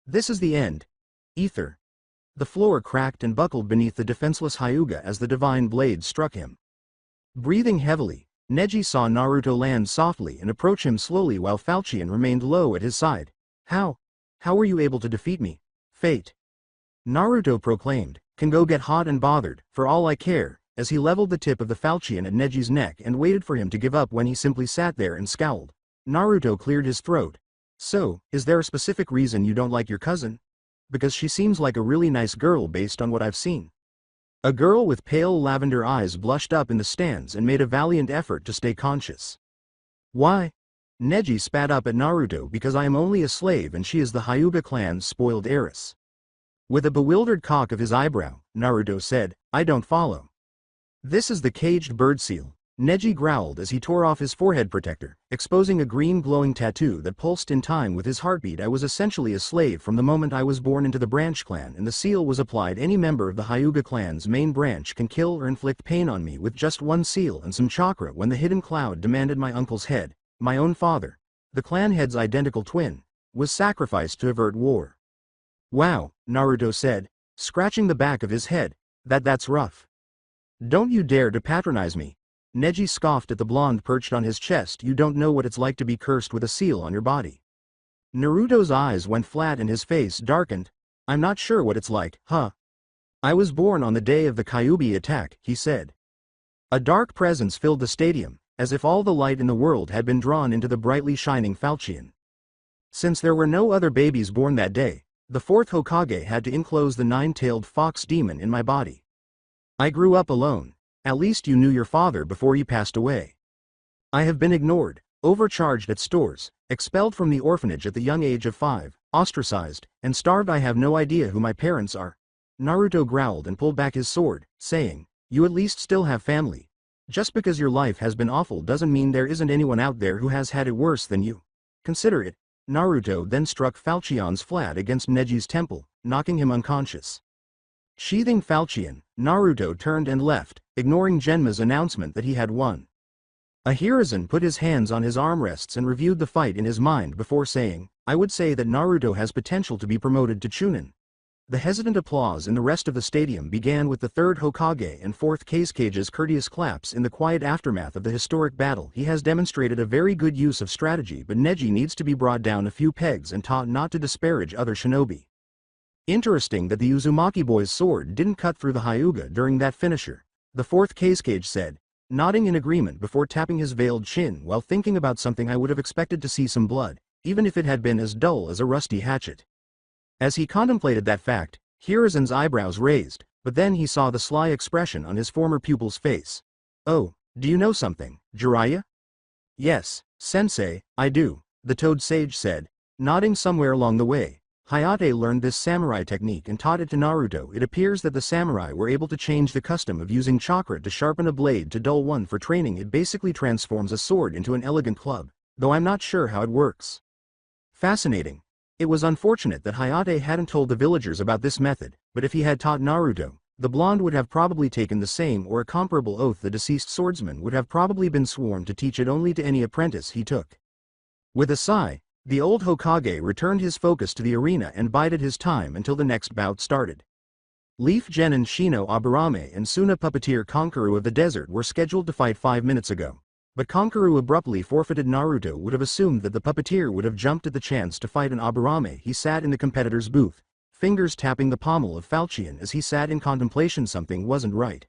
"This is the end. Ether." The floor cracked and buckled beneath the defenseless Hyuga as the divine blade struck him. Breathing heavily, Neji saw Naruto land softly and approach him slowly while falchion remained low at his side. How were you able to defeat me, Fate?" Naruto proclaimed, "Can go get hot and bothered, for all I care," as he leveled the tip of the falchion at Neji's neck and waited for him to give up when he simply sat there and scowled. Naruto cleared his throat. "So, is there a specific reason you don't like your cousin? Because she seems like a really nice girl based on what I've seen." A girl with pale lavender eyes blushed up in the stands and made a valiant effort to stay conscious. "Why?" Neji spat up at Naruto. "Because I am only a slave and she is the Hyuga clan's spoiled heiress." With a bewildered cock of his eyebrow, Naruto said, "I don't follow." "This is the caged bird seal," Neji growled as he tore off his forehead protector, exposing a green glowing tattoo that pulsed in time with his heartbeat. "I was essentially a slave from the moment I was born into the branch clan, and the seal was applied. Any member of the Hyuga clan's main branch can kill or inflict pain on me with just one seal and some chakra. When the hidden cloud demanded my uncle's head, my own father, the clan head's identical twin, was sacrificed to avert war." "Wow," Naruto said, scratching the back of his head, that's rough. "Don't you dare to patronize me." Neji scoffed at the blonde perched on his chest. "You don't know what it's like to be cursed with a seal on your body." Naruto's eyes went flat and his face darkened. "I'm not sure what it's like, huh? I was born on the day of the Kyuubi attack," he said. A dark presence filled the stadium, as if all the light in the world had been drawn into the brightly shining falchion. Since there were no other babies born that day, the fourth Hokage had to enclose the nine-tailed fox demon in my body. I grew up alone. At least you knew your father before he passed away. I have been ignored, overcharged at stores, expelled from the orphanage at the young age of 5, ostracized, and starved. I have no idea who my parents are." Naruto growled and pulled back his sword, saying, "You at least still have family. Just because your life has been awful doesn't mean there isn't anyone out there who has had it worse than you. Consider it." Naruto then struck falchions flat against Neji's temple, knocking him unconscious. Sheathing falchion, Naruto turned and left, ignoring Genma's announcement that he had won. A Hiruzen put his hands on his armrests and reviewed the fight in his mind before saying, "I would say that Naruto has potential to be promoted to Chunin." The hesitant applause in the rest of the stadium began with the third Hokage and fourth Kage's courteous claps. "In the quiet aftermath of the historic battle, he has demonstrated a very good use of strategy, but Neji needs to be brought down a few pegs and taught not to disparage other shinobi. Interesting that the Uzumaki boy's sword didn't cut through the Hyuga during that finisher," the fourth Kage said, nodding in agreement before tapping his veiled chin while thinking about something. "I would have expected to see some blood, even if it had been as dull as a rusty hatchet." As he contemplated that fact, Hiruzen's eyebrows raised, but then he saw the sly expression on his former pupil's face. "Oh, do you know something, Jiraiya?" "Yes, sensei, I do," the Toad Sage said, nodding. "Somewhere along the way, Hayate learned this samurai technique and taught it to Naruto. It appears that the samurai were able to change the custom of using chakra to sharpen a blade to dull one for training. It basically transforms a sword into an elegant club, though I'm not sure how it works." Fascinating. It was unfortunate that Hayate hadn't told the villagers about this method, but if he had taught Naruto, the blonde would have probably taken the same or a comparable oath. The deceased swordsman would have probably been sworn to teach it only to any apprentice he took. With a sigh, the old Hokage returned his focus to the arena and bided his time until the next bout started. Leaf Genin Shino Aburame and Suna puppeteer Konkaru of the Desert were scheduled to fight 5 minutes ago, but Konkaru abruptly forfeited. Naruto would have assumed that the puppeteer would have jumped at the chance to fight an Aburame. He sat in the competitor's booth, fingers tapping the pommel of falchion as he sat in contemplation. Something wasn't right.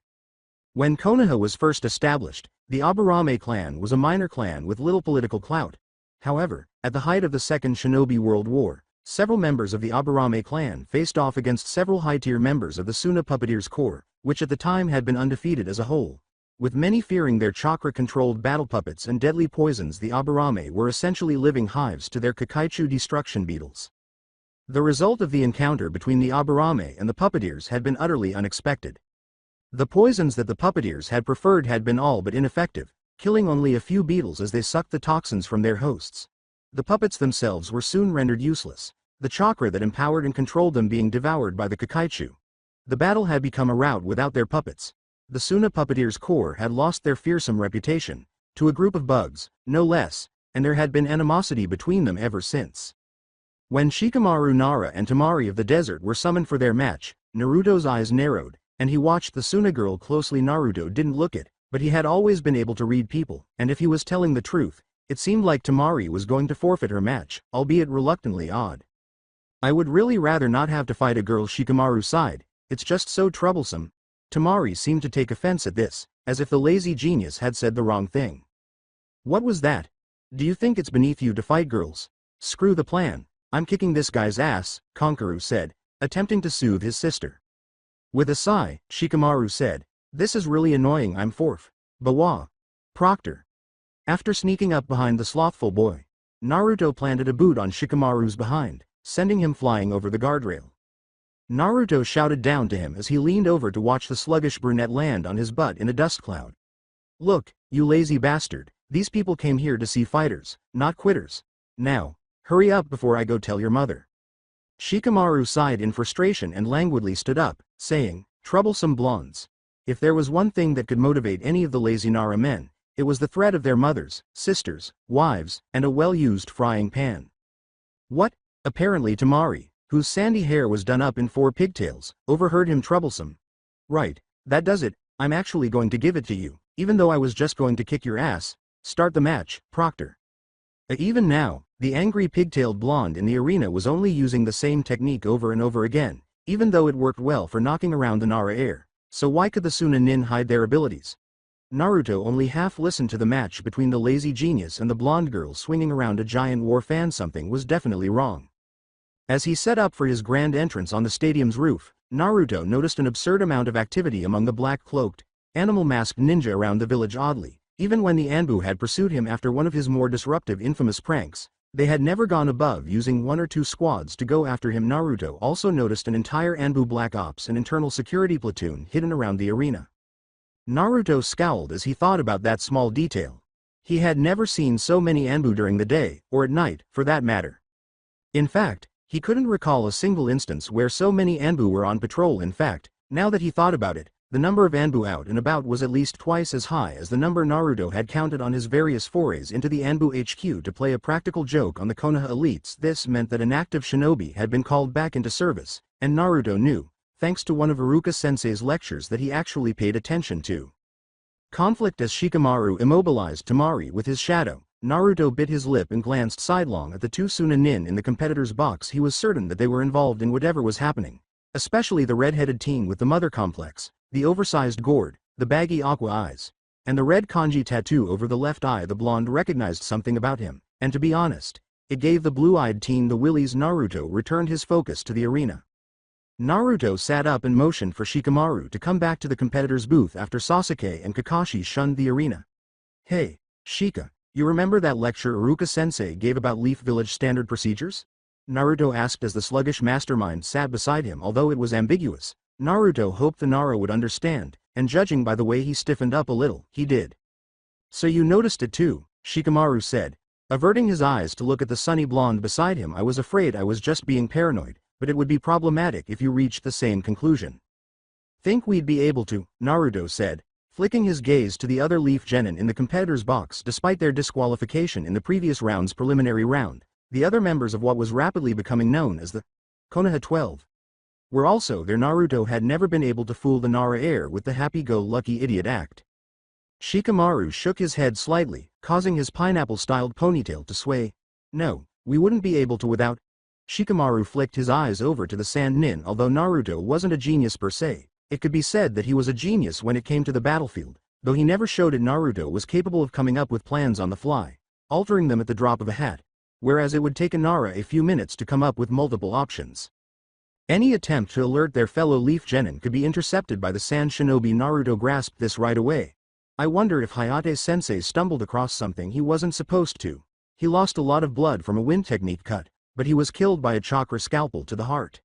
When Konoha was first established, the Aburame clan was a minor clan with little political clout. However, at the height of the Second Shinobi World War, several members of the Aburame clan faced off against several high-tier members of the Suna Puppeteers Corps, which at the time had been undefeated as a whole. With many fearing their chakra-controlled battle puppets and deadly poisons, the Aburame were essentially living hives to their Kakaichu destruction beetles. The result of the encounter between the Aburame and the puppeteers had been utterly unexpected. The poisons that the puppeteers had preferred had been all but ineffective, killing only a few beetles as they sucked the toxins from their hosts. The puppets themselves were soon rendered useless, the chakra that empowered and controlled them being devoured by the Kakaichu. The battle had become a rout without their puppets. The Suna Puppeteers Corps had lost their fearsome reputation, to a group of bugs, no less, and there had been animosity between them ever since. When Shikamaru, Nara and Tamari of the desert were summoned for their match, Naruto's eyes narrowed, and he watched the Suna girl closely. Naruto didn't look it, but he had always been able to read people, and if he was telling the truth, it seemed like Tamari was going to forfeit her match, albeit reluctantly. Odd. I would really rather not have to fight a girl. Shikamaru sighed, it's just so troublesome. Tamari seemed to take offense at this, as if the lazy genius had said the wrong thing. What was that? Do you think it's beneath you to fight girls? Screw the plan. I'm kicking this guy's ass, Konkaru said, attempting to soothe his sister. With a sigh, Shikamaru said, this is really annoying. I'm fourth. Bawa. Proctor. After sneaking up behind the slothful boy, Naruto planted a boot on Shikamaru's behind, sending him flying over the guardrail. Naruto shouted down to him as he leaned over to watch the sluggish brunette land on his butt in a dust cloud. Look, you lazy bastard, these people came here to see fighters, not quitters. Now, hurry up before I go tell your mother. Shikamaru sighed in frustration and languidly stood up, saying, troublesome blondes. If there was one thing that could motivate any of the lazy Nara men, it was the threat of their mothers, sisters, wives, and a well-used frying pan. What? Apparently Tamari, whose sandy hair was done up in 4 pigtails, overheard him. Troublesome. Right, that does it. I'm actually going to give it to you, even though I was just going to kick your ass. Start the match, Proctor. Even now, the angry pigtailed blonde in the arena was only using the same technique over and over again, even though it worked well for knocking around the Nara air. So why could the Suna nin hide their abilities? Naruto only half listened to the match between the lazy genius and the blonde girl swinging around a giant war fan. Something was definitely wrong. As he set up for his grand entrance on the stadium's roof, Naruto noticed an absurd amount of activity among the black-cloaked, animal-masked ninja around the village. Oddly, even when the Anbu had pursued him after one of his more disruptive infamous pranks, they had never gone above using 1 or 2 squads to go after him. Naruto also noticed an entire Anbu Black Ops and internal security platoon hidden around the arena. Naruto scowled as he thought about that small detail. He had never seen so many Anbu during the day, or at night, for that matter. In fact, he couldn't recall a single instance where so many Anbu were on patrol. In fact, now that he thought about it, the number of Anbu out and about was at least twice as high as the number Naruto had counted on his various forays into the Anbu HQ to play a practical joke on the Konoha elites. This meant that an active shinobi had been called back into service, and Naruto knew, thanks to one of Iruka-sensei's lectures that he actually paid attention to. Conflict. As Shikamaru immobilized Tamari with his shadow, Naruto bit his lip and glanced sidelong at the 2 Suna nin in the competitor's box. He was certain that they were involved in whatever was happening, especially the red-headed teen with the mother complex, the oversized gourd, the baggy aqua eyes, and the red kanji tattoo over the left eye. The blonde recognized something about him, and to be honest, it gave the blue-eyed teen the willies. Naruto returned his focus to the arena. Naruto sat up and motioned for Shikamaru to come back to the competitor's booth after Sasuke and Kakashi shunned the arena. Hey, Shika, you remember that lecture Iruka-sensei gave about Leaf Village standard procedures? Naruto asked as the sluggish mastermind sat beside him. Although it was ambiguous, Naruto hoped the Nara would understand, and judging by the way he stiffened up a little, he did. So you noticed it too, Shikamaru said, averting his eyes to look at the sunny blonde beside him. I was afraid I was just being paranoid, but it would be problematic if you reached the same conclusion. Think we'd be able to, Naruto said, flicking his gaze to the other Leaf Genin in the competitor's box. Despite their disqualification in the previous round's preliminary round, the other members of what was rapidly becoming known as the Konoha 12 were also there. Naruto had never been able to fool the Nara heir with the happy-go-lucky idiot act. Shikamaru shook his head slightly, causing his pineapple-styled ponytail to sway. No, we wouldn't be able to without. Shikamaru flicked his eyes over to the Sand Nin. Although Naruto wasn't a genius per se, it could be said that he was a genius when it came to the battlefield, though he never showed it. Naruto was capable of coming up with plans on the fly. altering them at the drop of a hat, whereas it would take Nara a few minutes to come up with multiple options. Any attempt to alert their fellow Leaf Genin could be intercepted by the Sand Shinobi. Naruto grasped this right away. I wonder if Hayate-sensei stumbled across something he wasn't supposed to. He lost a lot of blood from a wind technique cut, but he was killed by a chakra scalpel to the heart.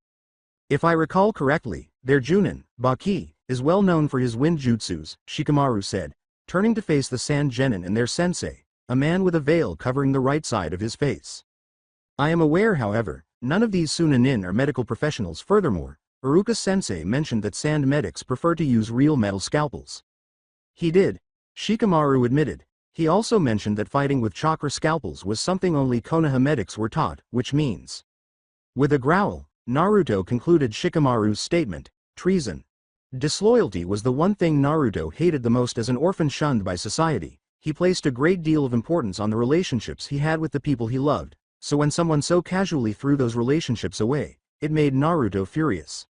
If I recall correctly, their Junin, Baki, is well known for his wind jutsus, Shikamaru said, turning to face the Sand Genin and their sensei, a man with a veil covering the right side of his face. I am aware, however, none of these Sunanin are medical professionals. Furthermore, Uruka-sensei mentioned that sand medics prefer to use real metal scalpels. He did, Shikamaru admitted. He also mentioned that fighting with chakra scalpels was something only Konoha medics were taught, which means. With a growl, Naruto concluded Shikamaru's statement, treason. Disloyalty was the one thing Naruto hated the most. As an orphan shunned by society, he placed a great deal of importance on the relationships he had with the people he loved, so when someone so casually threw those relationships away, it made Naruto furious.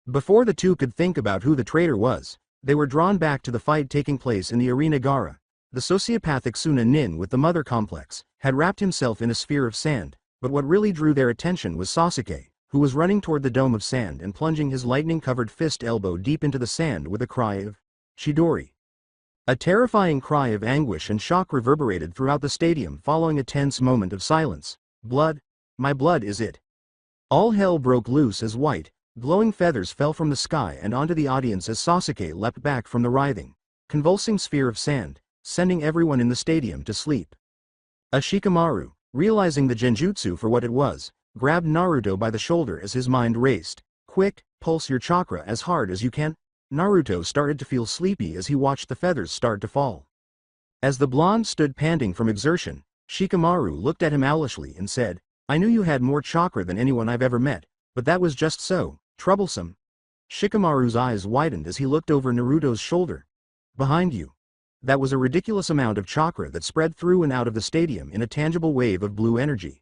Before the two could think about who the traitor was, they were drawn back to the fight taking place in the arena. Gaara, the sociopathic Sunanin with the mother complex, had wrapped himself in a sphere of sand, but what really drew their attention was Sasuke, who was running toward the dome of sand and plunging his lightning-covered fist elbow deep into the sand with a cry of Chidori. A terrifying cry of anguish and shock reverberated throughout the stadium following a tense moment of silence. Blood? My blood is it. All hell broke loose as white, glowing feathers fell from the sky and onto the audience as Sasuke leapt back from the writhing, convulsing sphere of sand, sending everyone in the stadium to sleep. Shikamaru, realizing the genjutsu for what it was, grabbed Naruto by the shoulder as his mind raced. Quick, pulse your chakra as hard as you can. Naruto started to feel sleepy as he watched the feathers start to fall. As the blonde stood panting from exertion, Shikamaru looked at him owlishly and said, I knew you had more chakra than anyone I've ever met, but that was just so troublesome. Shikamaru's eyes widened as he looked over Naruto's shoulder. Behind you. That was a ridiculous amount of chakra that spread through and out of the stadium in a tangible wave of blue energy.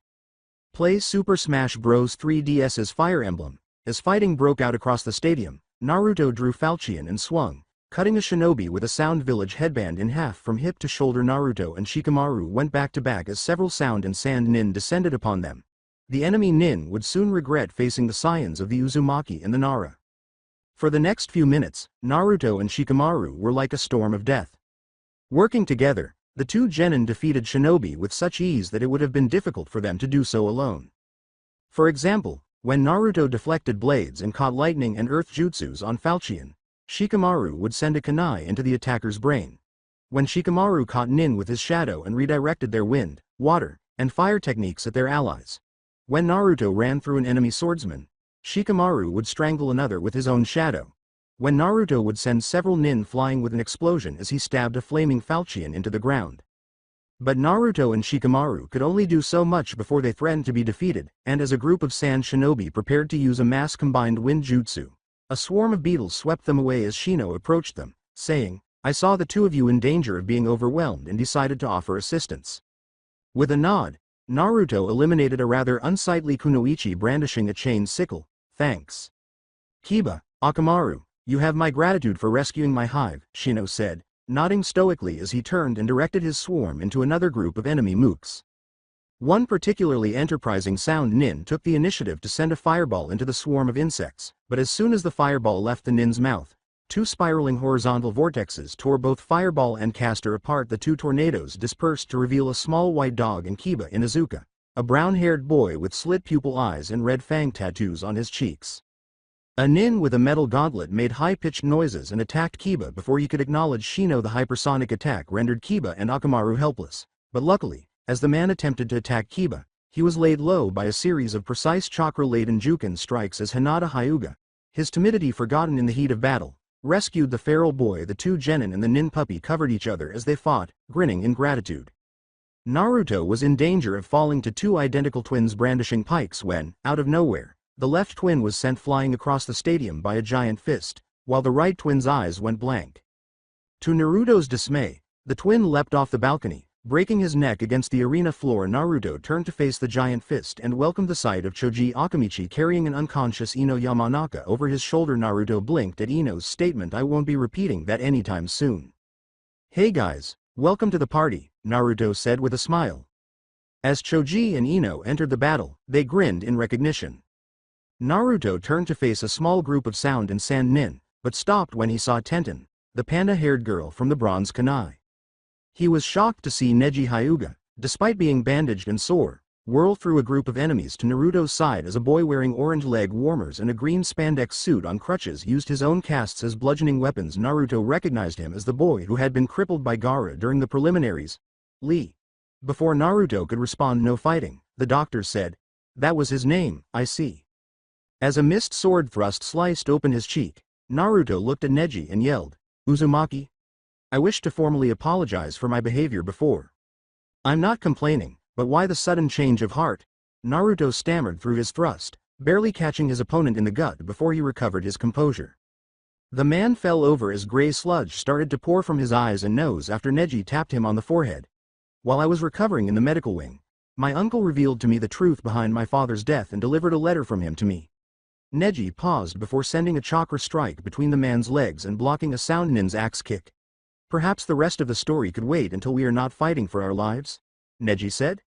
Play Super Smash Bros. 3DS's Fire Emblem. As fighting broke out across the stadium, Naruto drew falchion and swung, cutting a shinobi with a Sound Village headband in half from hip to shoulder. Naruto and Shikamaru went back to back as several Sound and Sand Nin descended upon them. The enemy Nin would soon regret facing the scions of the Uzumaki and the Nara. For the next few minutes, Naruto and Shikamaru were like a storm of death. Working together, the two genin defeated shinobi with such ease that it would have been difficult for them to do so alone. For example, when Naruto deflected blades and caught lightning and earth jutsus on falchion, Shikamaru would send a kunai into the attacker's brain. When Shikamaru caught Nin with his shadow and redirected their wind, water, and fire techniques at their allies. When Naruto ran through an enemy swordsman, Shikamaru would strangle another with his own shadow. When Naruto would send several Nin flying with an explosion as he stabbed a flaming falchion into the ground. But Naruto and Shikamaru could only do so much before they threatened to be defeated, and as a group of sand shinobi prepared to use a mass combined wind jutsu, a swarm of beetles swept them away as Shino approached them, saying, I saw the two of you in danger of being overwhelmed and decided to offer assistance. With a nod, Naruto eliminated a rather unsightly kunoichi brandishing a chain sickle. Thanks. Kiba, Akamaru, you have my gratitude for rescuing my hive, Shino said, nodding stoically as he turned and directed his swarm into another group of enemy mooks. One particularly enterprising Sound Nin took the initiative to send a fireball into the swarm of insects, but as soon as the fireball left the Nin's mouth, two spiraling horizontal vortexes tore both fireball and caster apart. The two tornadoes dispersed to reveal a small white dog and Kiba Inuzuka, a brown-haired boy with slit pupil eyes and red fang tattoos on his cheeks. A Nin with a metal gauntlet made high-pitched noises and attacked Kiba before he could acknowledge Shino. The hypersonic attack rendered Kiba and Akamaru helpless, but luckily, as the man attempted to attack Kiba, he was laid low by a series of precise chakra-laden Juken strikes as Hinata Hyuga, his timidity forgotten in the heat of battle, rescued the feral boy. The two genin and the Nin puppy covered each other as they fought, grinning in gratitude. Naruto was in danger of falling to two identical twins brandishing pikes when, out of nowhere, the left twin was sent flying across the stadium by a giant fist, while the right twin's eyes went blank. To Naruto's dismay, the twin leapt off the balcony, breaking his neck against the arena floor. Naruto turned to face the giant fist and welcomed the sight of Choji Akamichi carrying an unconscious Ino Yamanaka over his shoulder. Naruto blinked at Ino's statement, I won't be repeating that anytime soon. Hey guys, welcome to the party, Naruto said with a smile. As Choji and Ino entered the battle, they grinned in recognition. Naruto turned to face a small group of Sound and Sand Nin, but stopped when he saw Tenten, the panda-haired girl from the Bronze Kunai. He was shocked to see Neji Hyuga, despite being bandaged and sore, whirl through a group of enemies to Naruto's side as a boy wearing orange leg warmers and a green spandex suit on crutches used his own casts as bludgeoning weapons. Naruto recognized him as the boy who had been crippled by Gaara during the preliminaries. Lee. Before Naruto could respond, "No fighting," the doctor said. "That was his name, I see." As a missed sword thrust sliced open his cheek, Naruto looked at Neji and yelled, "Uzumaki? I wish to formally apologize for my behavior before. I'm not complaining, but why the sudden change of heart?" Naruto stammered through his thrust, barely catching his opponent in the gut before he recovered his composure. The man fell over as gray sludge started to pour from his eyes and nose after Neji tapped him on the forehead. "While I was recovering in the medical wing, my uncle revealed to me the truth behind my father's death and delivered a letter from him to me." Neji paused before sending a chakra strike between the man's legs and blocking a Sound Nin's axe kick. "Perhaps the rest of the story could wait until we are not fighting for our lives?" Neji said.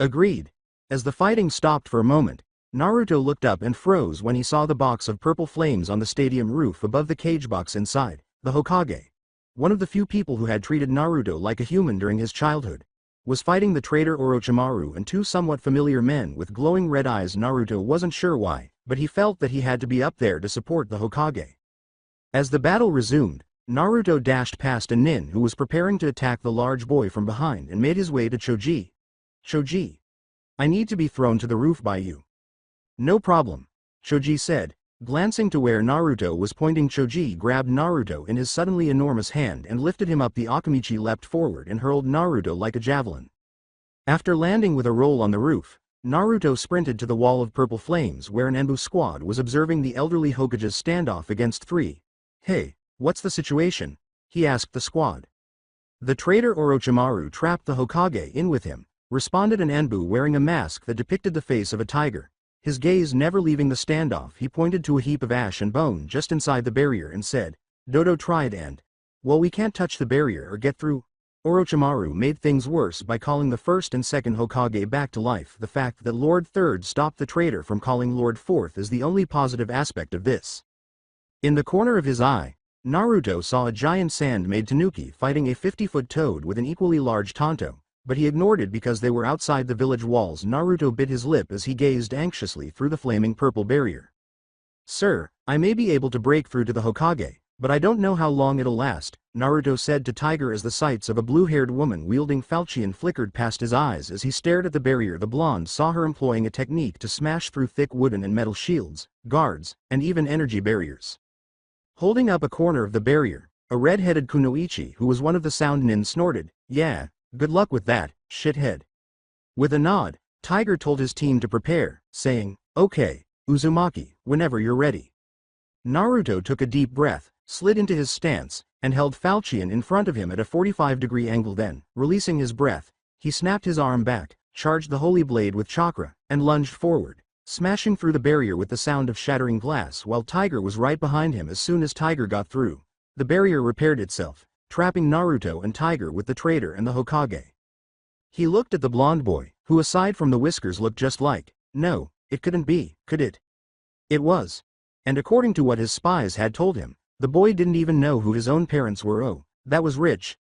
"Agreed." As the fighting stopped for a moment, Naruto looked up and froze when he saw the box of purple flames on the stadium roof above the cage box inside. The Hokage, one of the few people who had treated Naruto like a human during his childhood, was fighting the traitor Orochimaru and two somewhat familiar men with glowing red eyes. Naruto wasn't sure why, but he felt that he had to be up there to support the Hokage. As the battle resumed, Naruto dashed past a nin who was preparing to attack the large boy from behind and made his way to Choji. "Choji, I need to be thrown to the roof by you." "No problem," Choji said, glancing to where Naruto was pointing. Choji grabbed Naruto in his suddenly enormous hand and lifted him up. The Akamichi leapt forward and hurled Naruto like a javelin. After landing with a roll on the roof, Naruto sprinted to the wall of purple flames where an Enbu squad was observing the elderly Hokage's standoff against three. "Hey, what's the situation?" he asked the squad. "The traitor Orochimaru trapped the Hokage in with him," responded an Enbu wearing a mask that depicted the face of a tiger. His gaze never leaving the standoff, he pointed to a heap of ash and bone just inside the barrier and said, "Dodo tried and, well, we can't touch the barrier or get through." Orochimaru made things worse by calling the first and second Hokage back to life. The fact that Lord Third stopped the traitor from calling Lord Fourth is the only positive aspect of this. In the corner of his eye, Naruto saw a giant sand-made tanuki fighting a 50-foot toad with an equally large Tonto, but he ignored it because they were outside the village walls. Naruto bit his lip as he gazed anxiously through the flaming purple barrier. "Sir, I may be able to break through to the Hokage, but I don't know how long it'll last," Naruto said to Tiger as the sights of a blue-haired woman wielding falchion flickered past his eyes as he stared at the barrier. The blonde saw her employing a technique to smash through thick wooden and metal shields, guards, and even energy barriers. Holding up a corner of the barrier, a red-headed kunoichi who was one of the Sound Nin snorted, "Yeah, good luck with that, shithead." With a nod, Tiger told his team to prepare, saying, "Okay, Uzumaki, whenever you're ready." Naruto took a deep breath, slid into his stance, and held falchion in front of him at a 45-degree angle. Then, releasing his breath, he snapped his arm back, charged the holy blade with chakra, and lunged forward, smashing through the barrier with the sound of shattering glass while Tiger was right behind him. As soon as Tiger got through, the barrier repaired itself, trapping Naruto and Tiger with the traitor and the Hokage. He looked at the blonde boy, who aside from the whiskers looked just like, no, it couldn't be, could it? It was. And according to what his spies had told him, the boy didn't even know who his own parents were. Oh, that was rich.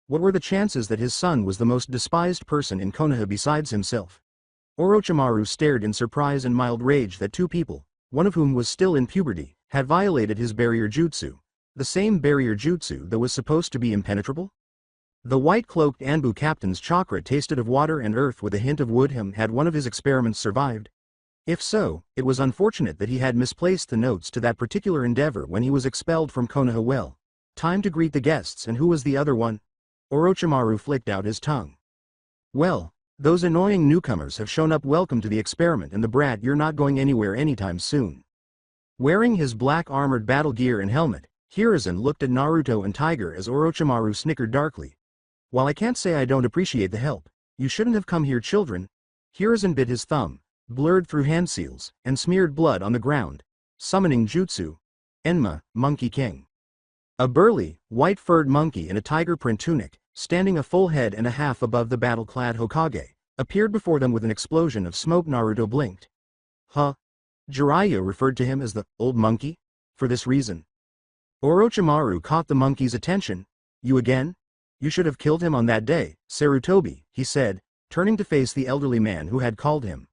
What were the chances that his son was the most despised person in Konoha besides himself? Orochimaru stared in surprise and mild rage that two people, one of whom was still in puberty, had violated his barrier jutsu. The same barrier jutsu that was supposed to be impenetrable? The white-cloaked Anbu captain's chakra tasted of water and earth with a hint of wood. Had one of his experiments survived? If so, it was unfortunate that he had misplaced the notes to that particular endeavor when he was expelled from Konoha. Well, time to greet the guests. And who was the other one? Orochimaru flicked out his tongue. Well, those annoying newcomers have shown up. Welcome to the experiment, and the brat, you're not going anywhere anytime soon. Wearing his black armored battle gear and helmet, Hiruzen looked at Naruto and Tiger as Orochimaru snickered darkly. While I can't say I don't appreciate the help, you shouldn't have come here, children. Hiruzen bit his thumb, blurred through hand seals, and smeared blood on the ground. Summoning jutsu. Enma, Monkey King. A burly, white-furred monkey in a tiger print tunic, standing a full head and a half above the battle-clad Hokage, appeared before them with an explosion of smoke. Naruto blinked. Huh? Jiraiya referred to him as the old monkey? For this reason. Orochimaru caught the monkey's attention. You again? You should have killed him on that day, Sarutobi, he said, turning to face the elderly man who had called him.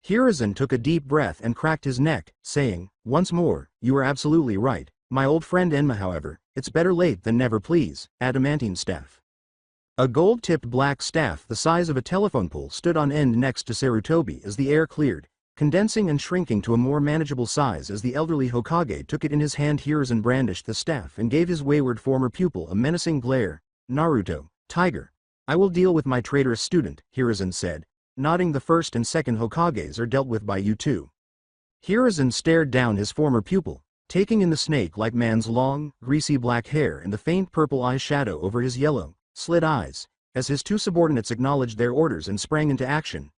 Hiruzen took a deep breath and cracked his neck, saying, once more, you are absolutely right, my old friend Enma. However, it's better late than never. Please, adamantine staff. A gold-tipped black staff the size of a telephone pole stood on end next to Sarutobi as the air cleared, condensing and shrinking to a more manageable size as the elderly Hokage took it in his hand. Hiruzen brandished the staff and gave his wayward former pupil a menacing glare. Naruto, Tiger. I will deal with my traitorous student, Hiruzen said, nodding. The first and second Hokages are dealt with by you two. Hiruzen stared down his former pupil, taking in the snake-like man's long, greasy black hair and the faint purple eyeshadow over his yellow, slit eyes, as his two subordinates acknowledged their orders and sprang into action.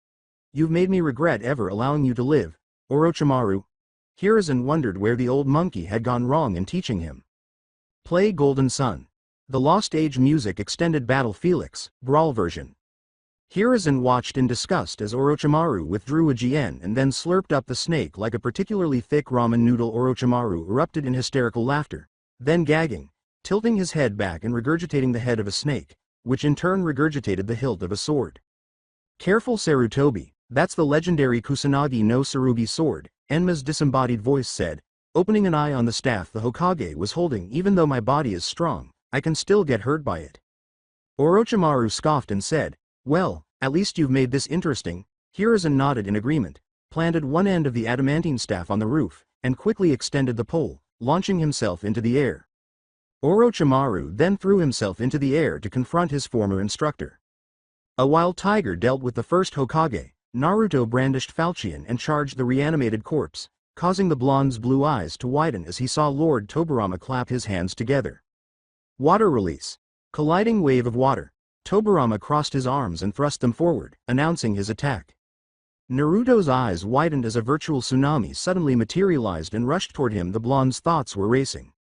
You've made me regret ever allowing you to live, Orochimaru. Hiruzen wondered where the old monkey had gone wrong in teaching him. Play Golden Sun. The Lost Age Music Extended Battle Felix, Brawl version. Hiruzen watched in disgust as Orochimaru withdrew a GN and then slurped up the snake like a particularly thick ramen noodle. Orochimaru erupted in hysterical laughter, then gagging, tilting his head back and regurgitating the head of a snake, which in turn regurgitated the hilt of a sword. Careful, Sarutobi, that's the legendary Kusanagi no Tsurugi sword, Enma's disembodied voice said, opening an eye on the staff the Hokage was holding. Even though my body is strong, I can still get hurt by it. Orochimaru scoffed and said, well, at least you've made this interesting. Hiruzen nodded in agreement, planted one end of the adamantine staff on the roof, and quickly extended the pole, launching himself into the air. Orochimaru then threw himself into the air to confront his former instructor. While Tiger dealt with the first Hokage, Naruto brandished falchion and charged the reanimated corpse, causing the blonde's blue eyes to widen as he saw Lord Tobirama clap his hands together. Water release. Colliding wave of water. Tobirama crossed his arms and thrust them forward, announcing his attack. Naruto's eyes widened as a virtual tsunami suddenly materialized and rushed toward him. The blonde's thoughts were racing.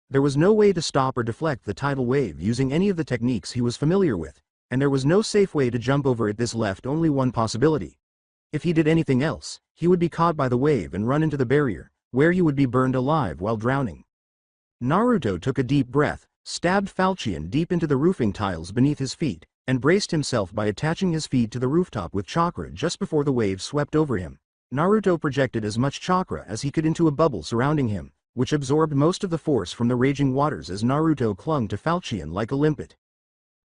There was no way to stop or deflect the tidal wave using any of the techniques he was familiar with, and there was no safe way to jump over it. This left only one possibility. If he did anything else, he would be caught by the wave and run into the barrier, where he would be burned alive while drowning. Naruto took a deep breath, stabbed falchion deep into the roofing tiles beneath his feet, and braced himself by attaching his feet to the rooftop with chakra just before the wave swept over him. Naruto projected as much chakra as he could into a bubble surrounding him, which absorbed most of the force from the raging waters as Naruto clung to falchion like a limpet.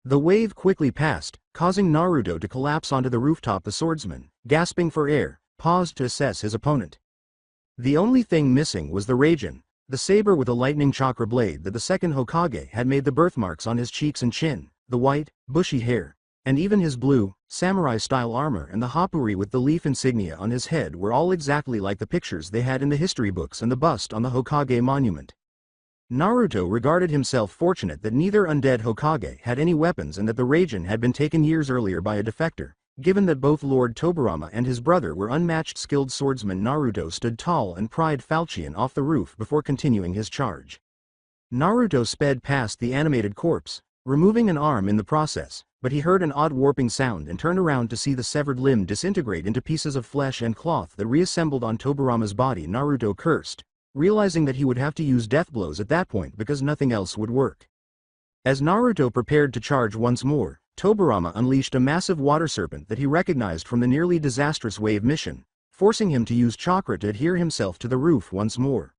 The wave quickly passed, causing Naruto to collapse onto the rooftop. The swordsman, gasping for air, paused to assess his opponent. The only thing missing was the Raijin, the saber with a lightning chakra blade that the second Hokage had made the birthmarks on his cheeks and chin, the white, bushy hair, and even his blue, samurai-style armor and the Happuri with the leaf insignia on his head were all exactly like the pictures they had in the history books and the bust on the Hokage monument. Naruto regarded himself fortunate that neither undead Hokage had any weapons and that the Raijin had been taken years earlier by a defector, given that both Lord Tobirama and his brother were unmatched skilled swordsmen. Naruto stood tall and pried falchion off the roof before continuing his charge. Naruto sped past the animated corpse, removing an arm in the process, but he heard an odd warping sound and turned around to see the severed limb disintegrate into pieces of flesh and cloth that reassembled on Tobirama's body. Naruto cursed, realizing that he would have to use death blows at that point because nothing else would work. As Naruto prepared to charge once more, Tobirama unleashed a massive water serpent that he recognized from the nearly disastrous wave mission, forcing him to use chakra to adhere himself to the roof once more.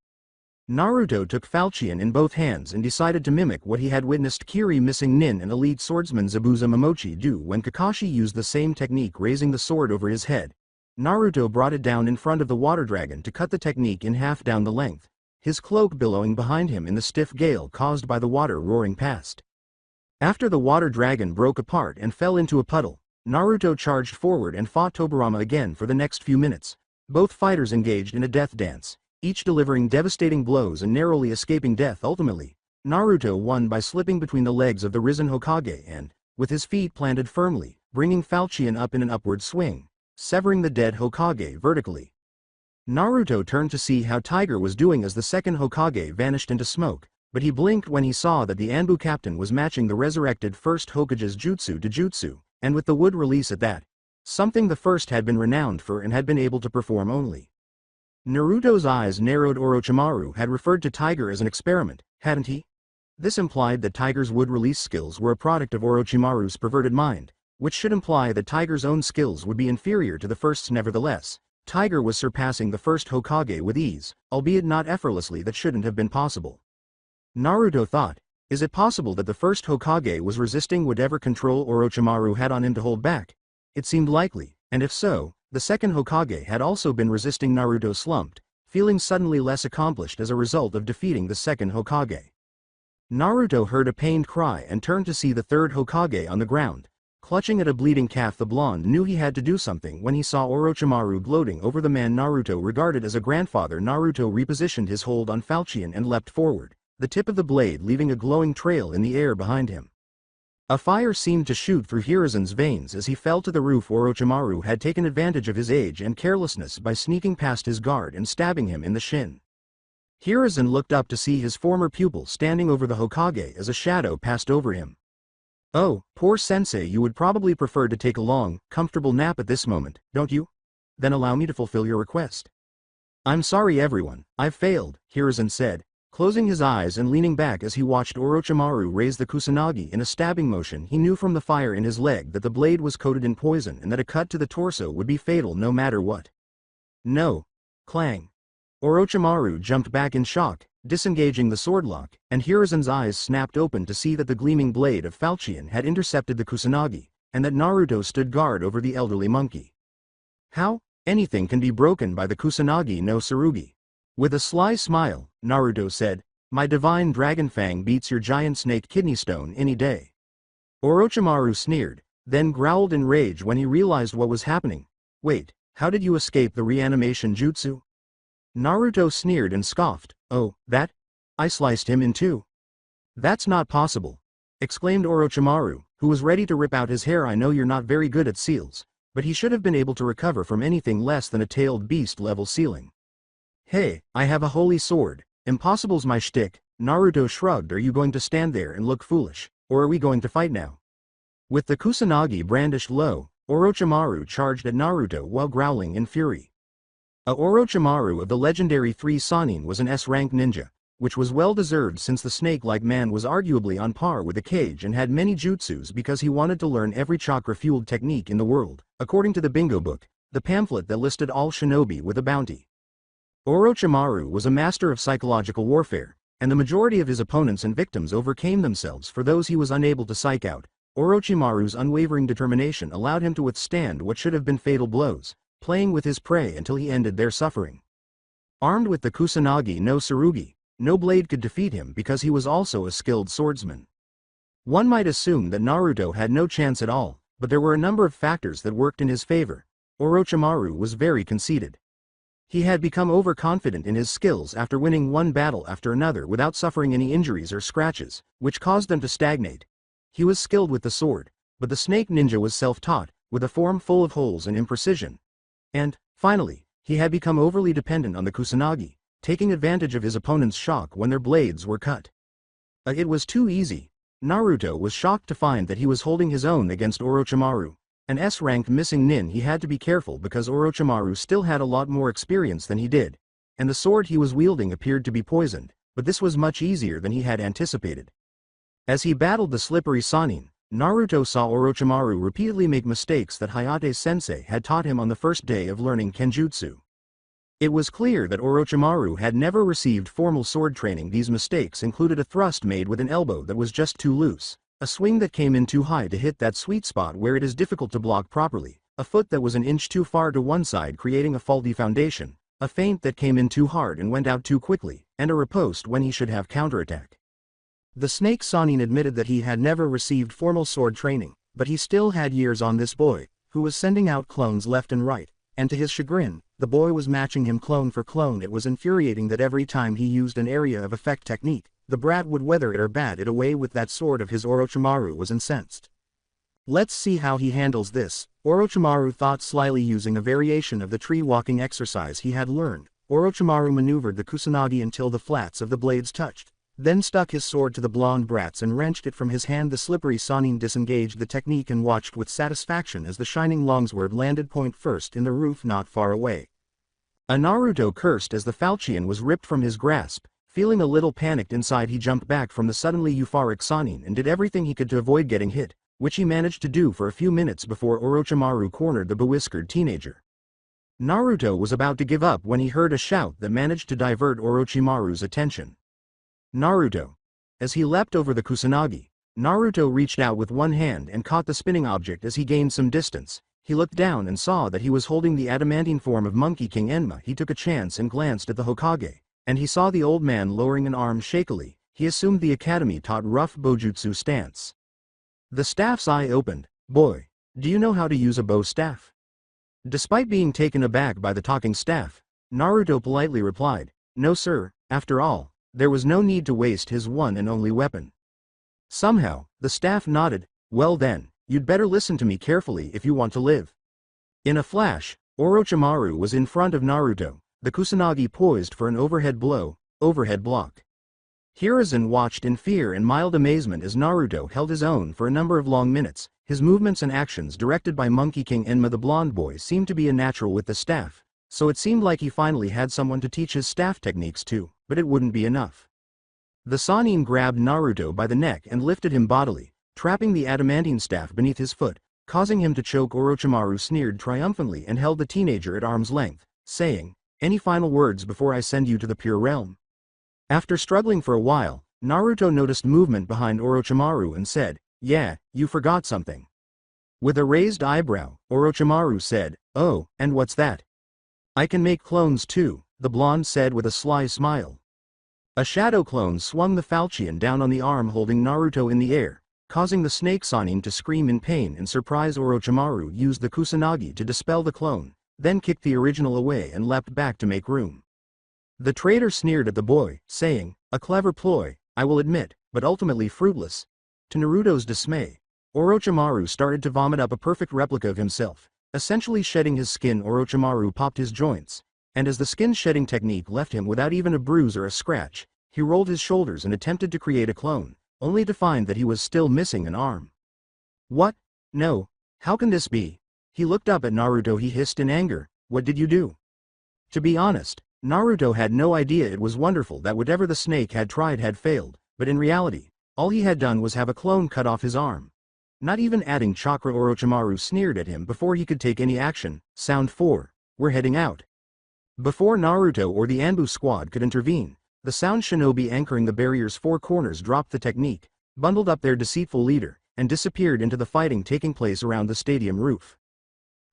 Naruto took falchion in both hands and decided to mimic what he had witnessed Kiri missing Nin and elite swordsman Zabuza Momochi do when Kakashi used the same technique, raising the sword over his head. Naruto brought it down in front of the water dragon to cut the technique in half down the length, his cloak billowing behind him in the stiff gale caused by the water roaring past. After the water dragon broke apart and fell into a puddle, Naruto charged forward and fought Tobirama again for the next few minutes. Both fighters engaged in a death dance, each delivering devastating blows and narrowly escaping death. Ultimately, Naruto won by slipping between the legs of the risen Hokage and, with his feet planted firmly, bringing falchion up in an upward swing, severing the dead Hokage vertically. Naruto turned to see how Tiger was doing as the second Hokage vanished into smoke, but he blinked when he saw that the Anbu captain was matching the resurrected first Hokage's jutsu to jutsu, and with the wood release at that. Something the first had been renowned for and had been able to perform only. Naruto's eyes narrowed. Orochimaru had referred to Tiger as an experiment, hadn't he? This implied that Tiger's wood release skills were a product of Orochimaru's perverted mind, which should imply that Tiger's own skills would be inferior to the first's. Nevertheless, Tiger was surpassing the first Hokage with ease, albeit not effortlessly. That shouldn't have been possible. Naruto thought, is it possible that the first Hokage was resisting whatever control Orochimaru had on him to hold back? It seemed likely, and if so, the second Hokage had also been resisting. Naruto slumped, feeling suddenly less accomplished as a result of defeating the second Hokage. Naruto heard a pained cry and turned to see the third Hokage on the ground, clutching at a bleeding calf. The blonde knew he had to do something when he saw Orochimaru gloating over the man Naruto regarded as a grandfather. Naruto repositioned his hold on Falchion and leapt forward, the tip of the blade leaving a glowing trail in the air behind him. A fire seemed to shoot through Hiruzen's veins as he fell to the roof. Orochimaru had taken advantage of his age and carelessness by sneaking past his guard and stabbing him in the shin. Hiruzen looked up to see his former pupil standing over the Hokage as a shadow passed over him. Oh, poor sensei, you would probably prefer to take a long, comfortable nap at this moment, don't you? Then allow me to fulfill your request. I'm sorry everyone, I've failed, Hiruzen said, closing his eyes and leaning back as he watched Orochimaru raise the kusanagi in a stabbing motion. He knew from the fire in his leg that the blade was coated in poison and that a cut to the torso would be fatal no matter what. No. Clang. Orochimaru jumped back in shock, disengaging the swordlock, and Hiruzen's eyes snapped open to see that the gleaming blade of Falchion had intercepted the kusanagi, and that Naruto stood guard over the elderly monkey. How? Anything can be broken by the kusanagi no Tsurugi. With a sly smile, Naruto said, my divine dragon fang beats your giant snake kidney stone any day. Orochimaru sneered, then growled in rage when he realized what was happening. Wait, how did you escape the reanimation jutsu? Naruto sneered and scoffed, oh, that? I sliced him in two. That's not possible, exclaimed Orochimaru, who was ready to rip out his hair. I know you're not very good at seals, but he should have been able to recover from anything less than a tailed beast level ceiling. Hey, I have a holy sword, impossible's my shtick. Naruto shrugged. Are you going to stand there and look foolish, or are we going to fight now? With the kusanagi brandished low, Orochimaru charged at Naruto while growling in fury. A Orochimaru of the legendary 3 Sannin was an S-rank ninja, which was well deserved since the snake-like man was arguably on par with the cage and had many jutsus because he wanted to learn every chakra-fueled technique in the world, according to the bingo book, the pamphlet that listed all shinobi with a bounty. Orochimaru was a master of psychological warfare, and the majority of his opponents and victims overcame themselves. For those he was unable to psych out, Orochimaru's unwavering determination allowed him to withstand what should have been fatal blows, playing with his prey until he ended their suffering. Armed with the kusanagi no Tsurugi, no blade could defeat him because he was also a skilled swordsman. One might assume that Naruto had no chance at all, but there were a number of factors that worked in his favor. Orochimaru was very conceited. He had become overconfident in his skills after winning one battle after another without suffering any injuries or scratches, which caused them to stagnate. He was skilled with the sword, but the snake ninja was self-taught, with a form full of holes and imprecision. And, finally, he had become overly dependent on the kusanagi, taking advantage of his opponent's shock when their blades were cut. It was too easy. Naruto was shocked to find that he was holding his own against Orochimaru. An S-ranked missing nin. He had to be careful because Orochimaru still had a lot more experience than he did, and the sword he was wielding appeared to be poisoned, but this was much easier than he had anticipated. As he battled the slippery Sannin, Naruto saw Orochimaru repeatedly make mistakes that Hayate-sensei had taught him on the first day of learning Kenjutsu. It was clear that Orochimaru had never received formal sword training. These mistakes included a thrust made with an elbow that was just too loose, a swing that came in too high to hit that sweet spot where it is difficult to block properly, a foot that was an inch too far to one side creating a faulty foundation, a feint that came in too hard and went out too quickly, and a riposte when he should have counterattack. The snake Sannin admitted that he had never received formal sword training, but he still had years on this boy, who was sending out clones left and right, and to his chagrin, the boy was matching him clone for clone. It was infuriating that every time he used an area of effect technique, the brat would weather it or bat it away with that sword of his. Orochimaru was incensed. Let's see how he handles this, Orochimaru thought slyly. Using a variation of the tree-walking exercise he had learned, Orochimaru maneuvered the kusanagi until the flats of the blades touched, then stuck his sword to the blonde brats and wrenched it from his hand. The slippery Sanin disengaged the technique and watched with satisfaction as the shining longsword landed point first in the roof not far away. Naruto cursed as the falchion was ripped from his grasp. Feeling a little panicked inside, he jumped back from the suddenly euphoric Sanin and did everything he could to avoid getting hit, which he managed to do for a few minutes before Orochimaru cornered the bewhiskered teenager. Naruto was about to give up when he heard a shout that managed to divert Orochimaru's attention. Naruto. As he leapt over the Kusanagi, Naruto reached out with one hand and caught the spinning object. As he gained some distance, he looked down and saw that he was holding the adamantine form of Monkey King Enma. He took a chance and glanced at the Hokage, and he saw the old man lowering an arm shakily. He assumed the academy taught rough bojutsu stance. The staff's eye opened. "Boy, do you know how to use a bow staff?" Despite being taken aback by the talking staff, Naruto politely replied, "No sir, after all, there was no need to waste his one and only weapon." Somehow, the staff nodded. "Well then, you'd better listen to me carefully if you want to live." In a flash, Orochimaru was in front of Naruto, the Kusanagi poised for an overhead block. Hiruzen watched in fear and mild amazement as Naruto held his own for a number of long minutes. His movements and actions directed by Monkey King Enma the blonde boy seemed to be a natural with the staff, so it seemed like he finally had someone to teach his staff techniques to, but it wouldn't be enough. The Sannin grabbed Naruto by the neck and lifted him bodily, trapping the adamantine staff beneath his foot, causing him to choke. Orochimaru sneered triumphantly and held the teenager at arm's length, saying, "Any final words before I send you to the Pure Realm?" After struggling for a while, Naruto noticed movement behind Orochimaru and said, "Yeah, you forgot something." With a raised eyebrow, Orochimaru said, "Oh, and what's that?" "I can make clones too," the blonde said with a sly smile. A shadow clone swung the falchion down on the arm holding Naruto in the air, causing the snake Sannin to scream in pain and surprise. Orochimaru used the Kusanagi to dispel the clone, then kicked the original away and leapt back to make room. The traitor sneered at the boy, saying, "A clever ploy, I will admit, but ultimately fruitless." To Naruto's dismay, Orochimaru started to vomit up a perfect replica of himself, essentially shedding his skin. Orochimaru popped his joints, and as the skin shedding technique left him without even a bruise or a scratch, he rolled his shoulders and attempted to create a clone, only to find that he was still missing an arm. "What? No, how can this be?" He looked up at Naruto. He hissed in anger, "What did you do?" To be honest, Naruto had no idea. It was wonderful that whatever the snake had tried had failed, but in reality, all he had done was have a clone cut off his arm. Not even adding chakra. Orochimaru sneered at him before he could take any action. Sound 4, we're heading out. Before Naruto or the Anbu squad could intervene, the sound shinobi anchoring the barrier's four corners dropped the technique, bundled up their deceitful leader, and disappeared into the fighting taking place around the stadium roof.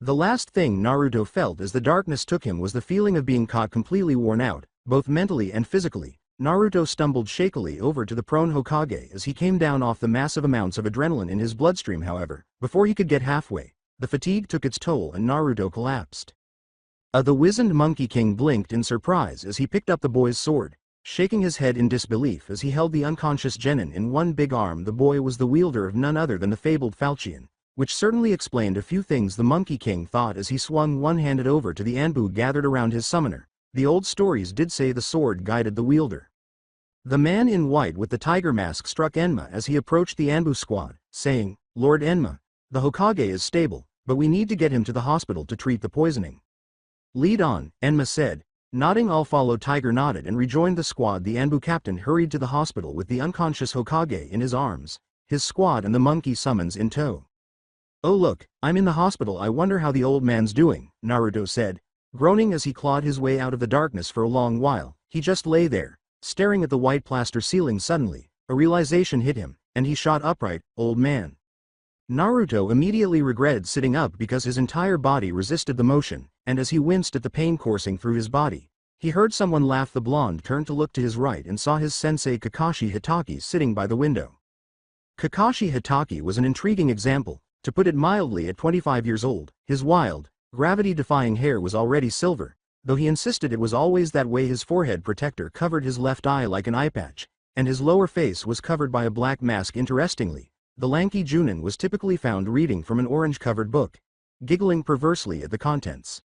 The last thing Naruto felt as the darkness took him was the feeling of being caught, completely worn out, both mentally and physically. Naruto stumbled shakily over to the prone Hokage as he came down off the massive amounts of adrenaline in his bloodstream. However, before he could get halfway, the fatigue took its toll and Naruto collapsed. The wizened Monkey King blinked in surprise as he picked up the boy's sword, shaking his head in disbelief as he held the unconscious genin in one big arm. The boy was the wielder of none other than the fabled falchion, which certainly explained a few things the Monkey King thought as he swung one-handed over to the Anbu gathered around his summoner. The old stories did say the sword guided the wielder. The man in white with the tiger mask struck Enma as he approached the Anbu squad, saying, "Lord Enma, the Hokage is stable, but we need to get him to the hospital to treat the poisoning." "Lead on," Enma said. Nodding, all followed. Tiger nodded and rejoined the squad. The Anbu captain hurried to the hospital with the unconscious Hokage in his arms, his squad and the monkey summons in tow. "Oh look, I'm in the hospital. I wonder how the old man's doing," Naruto said, groaning as he clawed his way out of the darkness. For a long while, he just lay there, staring at the white plaster ceiling. Suddenly, a realization hit him, and he shot upright. "Old man." Naruto immediately regretted sitting up because his entire body resisted the motion, and as he winced at the pain coursing through his body, he heard someone laugh. The blonde turned to look to his right and saw his sensei Kakashi Hitaki sitting by the window. Kakashi Hitaki was an intriguing example, to put it mildly. At 25 years old, his wild, gravity-defying hair was already silver, though he insisted it was always that way. His forehead protector covered his left eye like an eye patch, and his lower face was covered by a black mask. Interestingly, the lanky Junin was typically found reading from an orange-covered book, giggling perversely at the contents.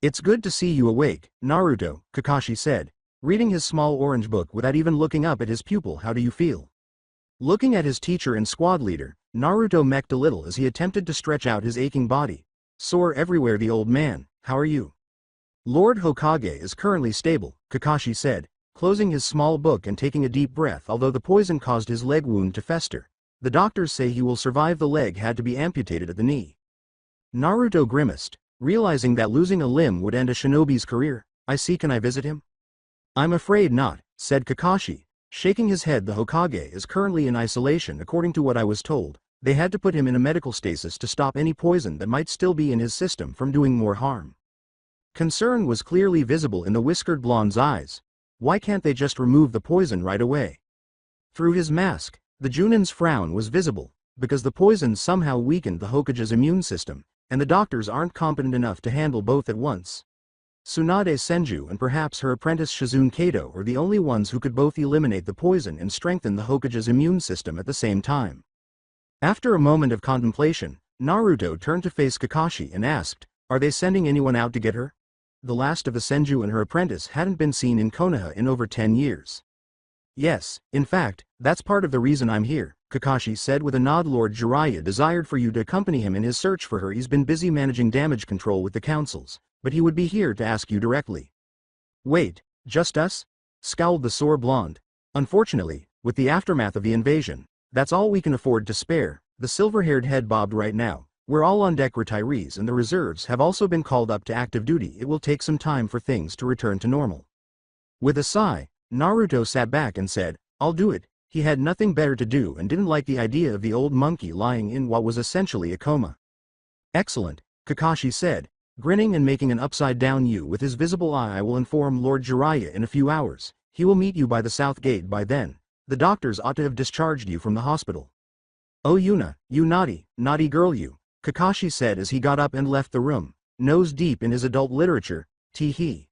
"It's good to see you awake, Naruto," Kakashi said. Reading his small orange book without even looking up at his pupil. How do you feel? Looking at his teacher and squad leader, Naruto mechked a little as he attempted to stretch out his aching body. Sore everywhere. The old man, how are you? Lord Hokage is currently stable, Kakashi said, closing his small book and taking a deep breath. Although the poison caused his leg wound to fester, the doctors say he will survive. The leg had to be amputated at the knee. Naruto grimaced, realizing that losing a limb would end a shinobi's career. I see. Can I visit him? I'm afraid not, said Kakashi, shaking his head. The Hokage is currently in isolation. According to what I was told, they had to put him in a medical stasis to stop any poison that might still be in his system from doing more harm. Concern was clearly visible in the whiskered blonde's eyes. Why can't they just remove the poison right away? Through his mask, the Junin's frown was visible, because the poison somehow weakened the Hokage's immune system, and the doctors aren't competent enough to handle both at once. Tsunade Senju and perhaps her apprentice Shizune Kato are the only ones who could both eliminate the poison and strengthen the Hokage's immune system at the same time. After a moment of contemplation, Naruto turned to face Kakashi and asked, are they sending anyone out to get her? The last of the Senju and her apprentice hadn't been seen in Konoha in over 10 years. Yes, in fact, that's part of the reason I'm here, Kakashi said with a nod. Lord Jiraiya desired for you to accompany him in his search for her. He's been busy managing damage control with the councils, but he would be here to ask you directly. Wait, just us? Scowled the sore blonde. Unfortunately, with the aftermath of the invasion, that's all we can afford to spare. The silver-haired head bobbed. Right now, we're all on deck retirees and the reserves have also been called up to active duty. It will take some time for things to return to normal. With a sigh, Naruto sat back and said, I'll do it. He had nothing better to do and didn't like the idea of the old monkey lying in what was essentially a coma. Excellent, Kakashi said, grinning and making an upside-down U with his visible eye. I will inform Lord Jiraiya in a few hours. He will meet you by the south gate by then. The doctors ought to have discharged you from the hospital. Oh Yuna, you naughty girl you, Kakashi said as he got up and left the room, nose deep in his adult literature. Tee-hee.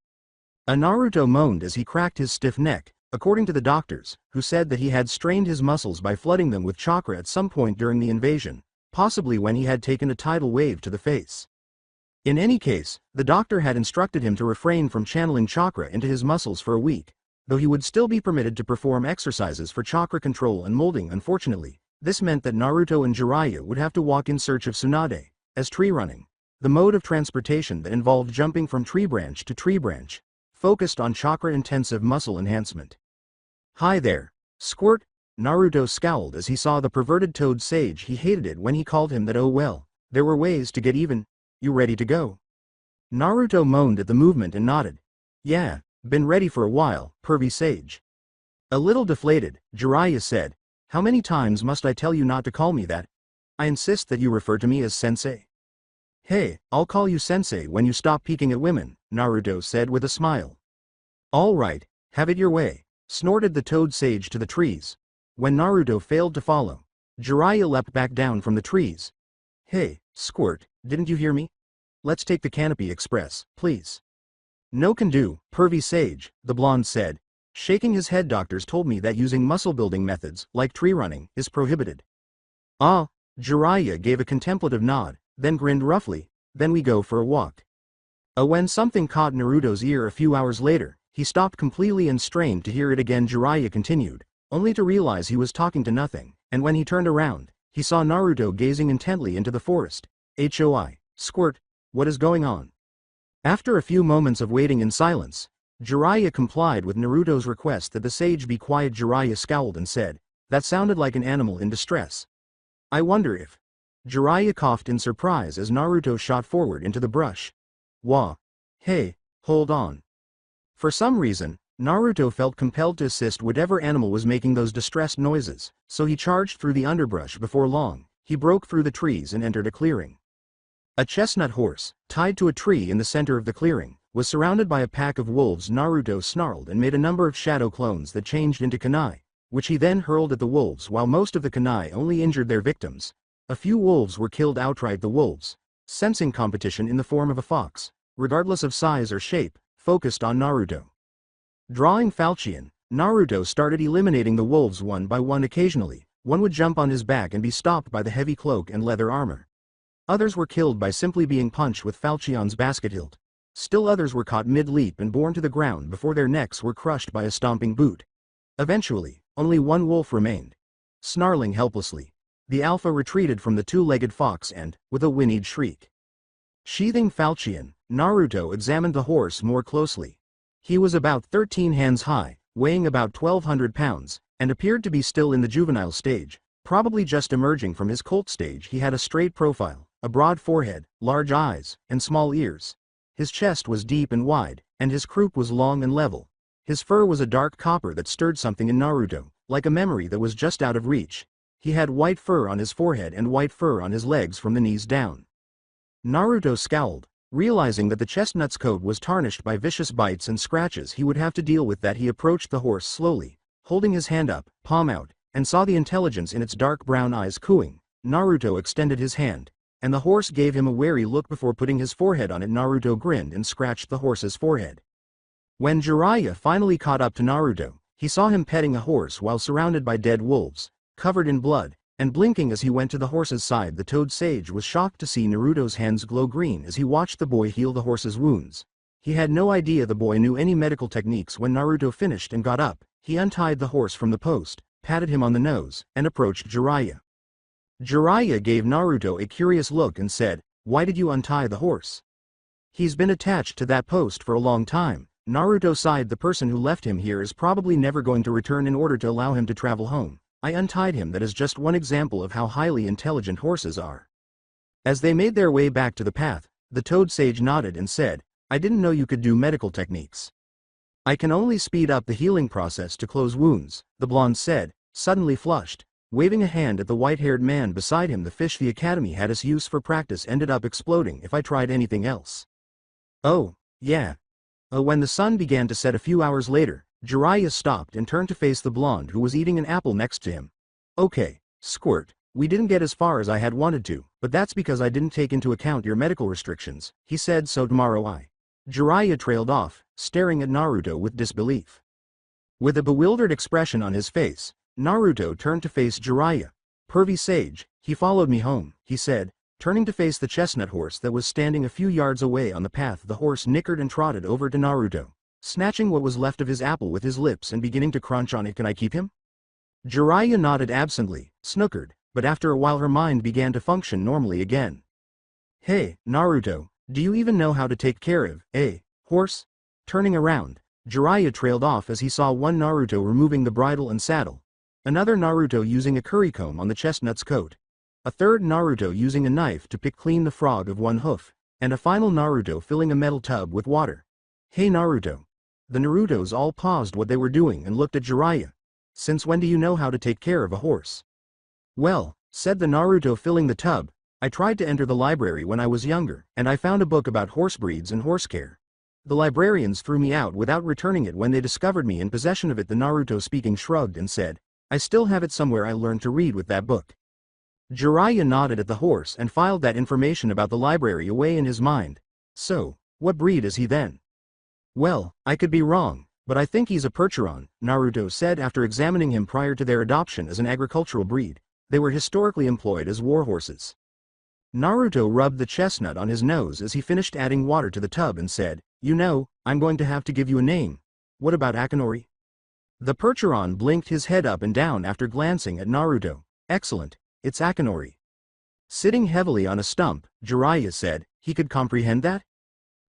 A Naruto moaned as he cracked his stiff neck, according to the doctors, who said that he had strained his muscles by flooding them with chakra at some point during the invasion, possibly when he had taken a tidal wave to the face. In any case, the doctor had instructed him to refrain from channeling chakra into his muscles for a week, though he would still be permitted to perform exercises for chakra control and molding. Unfortunately, this meant that Naruto and Jiraiya would have to walk in search of Tsunade, as tree running, the mode of transportation that involved jumping from tree branch to tree branch, focused on chakra-intensive muscle enhancement. Hi there, Squirt, Naruto scowled as he saw the perverted toad sage. He hated it when he called him that. Oh well, there were ways to get even. You ready to go? Naruto moaned at the movement and nodded. Yeah, been ready for a while, pervy sage. A little deflated, Jiraiya said, how many times must I tell you not to call me that? I insist that you refer to me as sensei. Hey, I'll call you sensei when you stop peeking at women, Naruto said with a smile. All right, have it your way, snorted the toad sage to the trees. When Naruto failed to follow, Jiraiya leapt back down from the trees. Hey, Squirt, didn't you hear me? Let's take the Canopy Express, please. No can do, pervy sage, the blonde said, shaking his head. Doctors told me that using muscle-building methods, like tree running, is prohibited. Ah, Jiraiya gave a contemplative nod, then grinned roughly. Then we go for a walk. When something caught Naruto's ear a few hours later, he stopped completely and strained to hear it again. Jiraiya continued, only to realize he was talking to nothing, and when he turned around, he saw Naruto gazing intently into the forest. Hoi, Squirt, what is going on? After a few moments of waiting in silence, Jiraiya complied with Naruto's request that the sage be quiet. Jiraiya scowled and said, that sounded like an animal in distress. I wonder if... Jiraiya coughed in surprise as Naruto shot forward into the brush. Wah. Hey, hold on. For some reason, Naruto felt compelled to assist whatever animal was making those distressed noises, so he charged through the underbrush. Before long, he broke through the trees and entered a clearing. A chestnut horse, tied to a tree in the center of the clearing, was surrounded by a pack of wolves. Naruto snarled and made a number of shadow clones that changed into kunai, which he then hurled at the wolves. While most of the kunai only injured their victims, a few wolves were killed outright. The wolves, sensing competition in the form of a fox, regardless of size or shape, focused on Naruto. Drawing falchion, Naruto started eliminating the wolves one by one. Occasionally, one would jump on his back and be stopped by the heavy cloak and leather armor. Others were killed by simply being punched with falchion's basket hilt. Still others were caught mid-leap and borne to the ground before their necks were crushed by a stomping boot. Eventually, only one wolf remained. Snarling helplessly, the alpha retreated from the two-legged fox and, with a whinnied shriek, sheathing falchion, Naruto examined the horse more closely. He was about 13 hands high, weighing about 1,200 pounds, and appeared to be still in the juvenile stage, probably just emerging from his colt stage. He had a straight profile, a broad forehead, large eyes, and small ears. His chest was deep and wide, and his croup was long and level. His fur was a dark copper that stirred something in Naruto, like a memory that was just out of reach. He had white fur on his forehead and white fur on his legs from the knees down. Naruto scowled, realizing that the chestnut's coat was tarnished by vicious bites and scratches he would have to deal with. That he approached the horse slowly, holding his hand up, palm out, and saw the intelligence in its dark brown eyes cooing. Naruto extended his hand, and the horse gave him a wary look before putting his forehead on it. Naruto grinned and scratched the horse's forehead. When Jiraiya finally caught up to Naruto, he saw him petting a horse while surrounded by dead wolves, covered in blood, and blinking as he went to the horse's side. The toad sage was shocked to see Naruto's hands glow green as he watched the boy heal the horse's wounds. He had no idea the boy knew any medical techniques. When Naruto finished and got up, he untied the horse from the post, patted him on the nose, and approached Jiraiya. Jiraiya gave Naruto a curious look and said, "Why did you untie the horse?" "He's been attached to that post for a long time." Naruto sighed. "The person who left him here is probably never going to return. In order to allow him to travel home, I untied him." That is just one example of how highly intelligent horses are. As they made their way back to the path, the toad sage nodded and said, "I didn't know you could do medical techniques." "I can only speed up the healing process to close wounds," the blonde said, suddenly flushed, waving a hand at the white-haired man beside him. "The fish the academy had us use for practice ended up exploding if I tried anything else." "Oh, yeah." When the sun began to set a few hours later, Jiraiya stopped and turned to face the blonde who was eating an apple next to him. "Okay, Squirt, we didn't get as far as I had wanted to, but that's because I didn't take into account your medical restrictions," he said. "So tomorrow I..." Jiraiya trailed off, staring at Naruto with disbelief. With a bewildered expression on his face, Naruto turned to face Jiraiya. "Pervy sage, he followed me home," he said, turning to face the chestnut horse that was standing a few yards away on the path. The horse nickered and trotted over to Naruto, snatching what was left of his apple with his lips and beginning to crunch on it. "Can I keep him?" Jiraiya nodded absently, snookered, but after a while her mind began to function normally again. "Hey, Naruto, do you even know how to take care of a horse?" Turning around, Jiraiya trailed off as he saw one Naruto removing the bridle and saddle, another Naruto using a curry comb on the chestnut's coat, a third Naruto using a knife to pick clean the frog of one hoof, and a final Naruto filling a metal tub with water. "Hey Naruto." The Narutos all paused what they were doing and looked at Jiraiya. "Since when do you know how to take care of a horse?" "Well," said the Naruto filling the tub, "I tried to enter the library when I was younger, and I found a book about horse breeds and horse care. The librarians threw me out without returning it when they discovered me in possession of it." The Naruto speaking shrugged and said, "I still have it somewhere. I learned to read with that book." Jiraiya nodded at the horse and filed that information about the library away in his mind. "So, what breed is he then?" "Well, I could be wrong, but I think he's a Percheron," Naruto said after examining him. Prior to their adoption as an agricultural breed, they were historically employed as war horses. Naruto rubbed the chestnut on his nose as he finished adding water to the tub and said, "You know, I'm going to have to give you a name. What about Akinori?" The Percheron blinked his head up and down after glancing at Naruto. "Excellent, it's Akinori." Sitting heavily on a stump, Jiraiya said, "He could comprehend that?"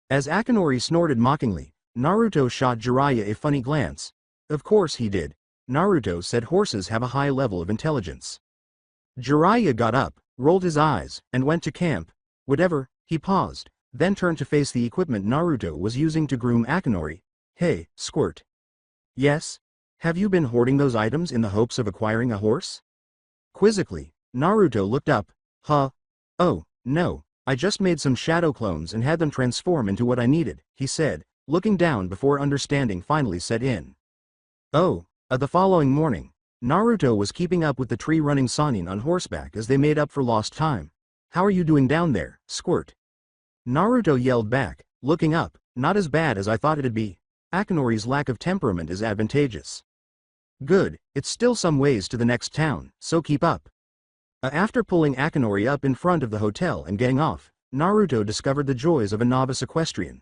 As Akinori snorted mockingly, Naruto shot Jiraiya a funny glance. "Of course he did." Naruto said horses have a high level of intelligence. Jiraiya got up, rolled his eyes, and went to camp. "Whatever," he paused, then turned to face the equipment Naruto was using to groom Akinori. "Hey, Squirt." "Yes? Have you been hoarding those items in the hopes of acquiring a horse?" Quizzically, Naruto looked up. "Huh? Oh, no, I just made some shadow clones and had them transform into what I needed," he said, looking down before understanding finally set in. "Oh." The following morning, Naruto was keeping up with the tree-running Sannin on horseback as they made up for lost time. "How are you doing down there, Squirt?" Naruto yelled back, looking up. "Not as bad as I thought it'd be. Akinori's lack of temperament is advantageous." "Good, it's still some ways to the next town, so keep up." After pulling Akinori up in front of the hotel and getting off, Naruto discovered the joys of a novice equestrian.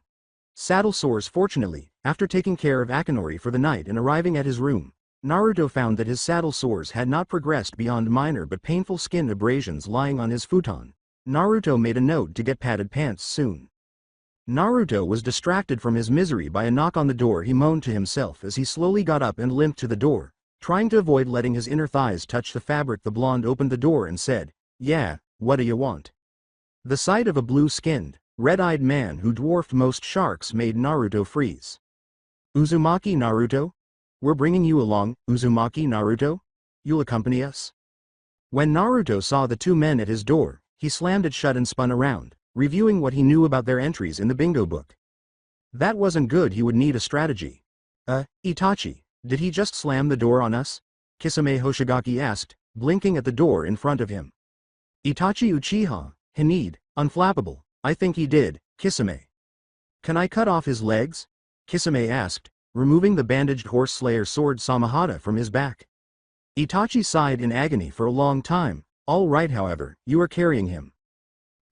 Saddle sores. Fortunately, after taking care of Akinori for the night and arriving at his room, Naruto found that his saddle sores had not progressed beyond minor but painful skin abrasions lying on his futon. Naruto made a note to get padded pants soon. Naruto was distracted from his misery by a knock on the door. He moaned to himself as he slowly got up and limped to the door, trying to avoid letting his inner thighs touch the fabric. The blonde opened the door and said, "Yeah, what do you want?" The sight of a blue-skinned, red-eyed man who dwarfed most sharks made Naruto freeze. "Uzumaki Naruto? We're bringing you along, Uzumaki Naruto? You'll accompany us?" When Naruto saw the two men at his door, he slammed it shut and spun around, reviewing what he knew about their entries in the bingo book. That wasn't good. He would need a strategy. Itachi, did he just slam the door on us?" Kisame Hoshigaki asked, blinking at the door in front of him. Itachi Uchiha, Hinide, unflappable, I think he did, Kisame. Can I cut off his legs? Kisame asked, removing the bandaged horse slayer sword Samahata from his back. Itachi sighed in agony for a long time. All right, however, you are carrying him.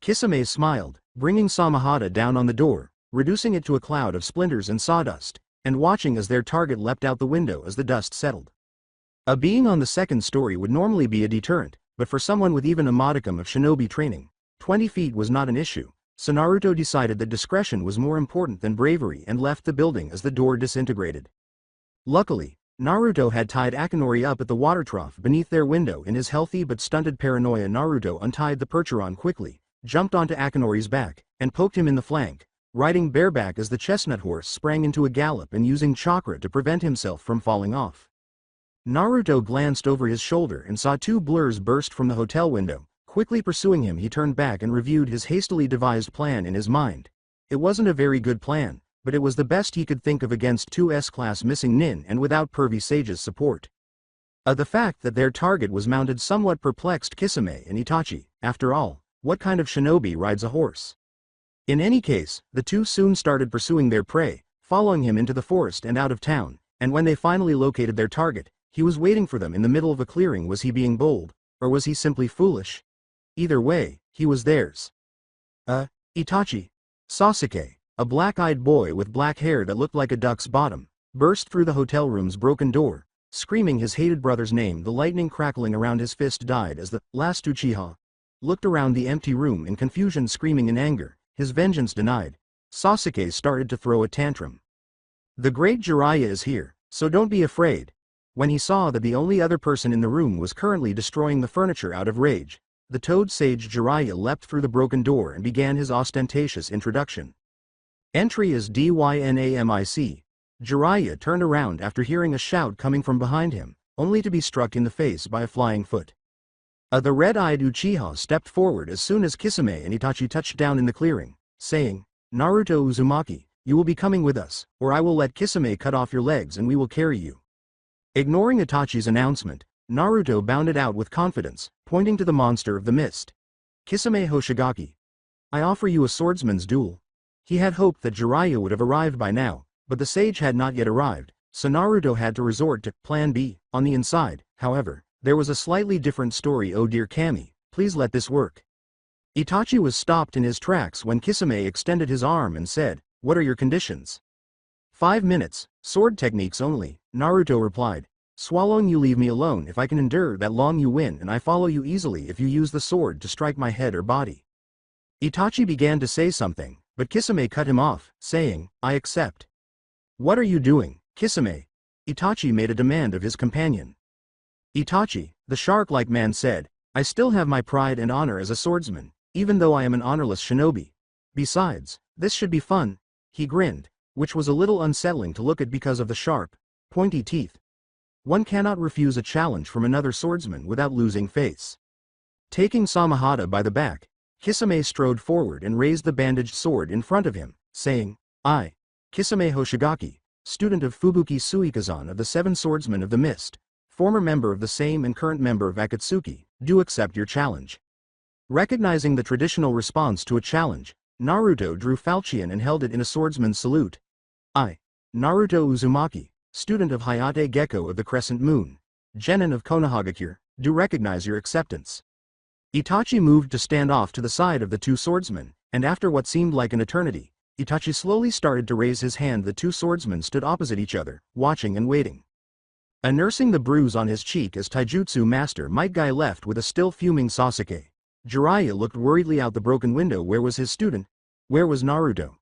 Kisame smiled, bringing Samahata down on the door, reducing it to a cloud of splinters and sawdust, and watching as their target leapt out the window as the dust settled. A being on the second story would normally be a deterrent, but for someone with even a modicum of shinobi training, 20 feet was not an issue, so Naruto decided that discretion was more important than bravery and left the building as the door disintegrated. Luckily, Naruto had tied Akinori up at the water trough beneath their window. In his healthy but stunted paranoia, Naruto untied the percheron quickly, jumped onto Akinori's back, and poked him in the flank, riding bareback as the chestnut horse sprang into a gallop and using chakra to prevent himself from falling off. Naruto glanced over his shoulder and saw two blurs burst from the hotel window. Quickly pursuing him, he turned back and reviewed his hastily devised plan in his mind. It wasn't a very good plan, but it was the best he could think of against two S-class missing nin and without Pervy Sage's support. The fact that their target was mounted somewhat perplexed Kisame and Itachi. After all, what kind of shinobi rides a horse? In any case, the two soon started pursuing their prey, following him into the forest and out of town, and when they finally located their target, he was waiting for them in the middle of a clearing. Was he being bold, or was he simply foolish? Either way, he was theirs. Itachi. Sasuke, a black-eyed boy with black hair that looked like a duck's bottom, burst through the hotel room's broken door, screaming his hated brother's name. The lightning crackling around his fist died as the last Uchiha looked around the empty room in confusion, screaming in anger, his vengeance denied. Sasuke started to throw a tantrum. "The great Jiraiya is here, so don't be afraid." When he saw that the only other person in the room was currently destroying the furniture out of rage, the Toad Sage Jiraiya leapt through the broken door and began his ostentatious introduction. Entry as Dynamic. Jiraiya turned around after hearing a shout coming from behind him, only to be struck in the face by a flying foot. The red-eyed Uchiha stepped forward as soon as Kisame and Itachi touched down in the clearing, saying, "Naruto Uzumaki, you will be coming with us, or I will let Kisame cut off your legs and we will carry you." Ignoring Itachi's announcement, Naruto bounded out with confidence, pointing to the monster of the mist. "Kisame Hoshigaki, I offer you a swordsman's duel." He had hoped that Jiraiya would have arrived by now, but the sage had not yet arrived, so Naruto had to resort to Plan B. On the inside, however, there was a slightly different story. "Oh dear Kami, please let this work." Itachi was stopped in his tracks when Kisame extended his arm and said, "What are your conditions?" 5 minutes, sword techniques only, Naruto replied. "Swallowing you leave me alone. If I can endure that long you win, and I follow you easily if you use the sword to strike my head or body." Itachi began to say something, but Kisame cut him off, saying, "I accept." "What are you doing, Kisame?" Itachi made a demand of his companion. Itachi, the shark-like man, said, "I still have my pride and honor as a swordsman, even though I am an honorless shinobi. Besides, this should be fun." He grinned, which was a little unsettling to look at because of the sharp, pointy teeth. One cannot refuse a challenge from another swordsman without losing face. Taking Samahata by the back, Kisame strode forward and raised the bandaged sword in front of him, saying, "I, Kisame Hoshigaki, student of Fubuki Suikazan of the Seven Swordsmen of the Mist, former member of the same and current member of Akatsuki, do accept your challenge." Recognizing the traditional response to a challenge, Naruto drew falchion and held it in a swordsman's salute. "I, Naruto Uzumaki, student of Hayate Gecko of the Crescent Moon, genin of Konohagakure, do recognize your acceptance." Itachi moved to stand off to the side of the two swordsmen, and after what seemed like an eternity, Itachi slowly started to raise his hand. The two swordsmen stood opposite each other, watching and waiting. Nursing the bruise on his cheek as Taijutsu Master Might Guy left with a still fuming Sasuke. Jiraiya looked worriedly out the broken window. Where was his student? Where was Naruto?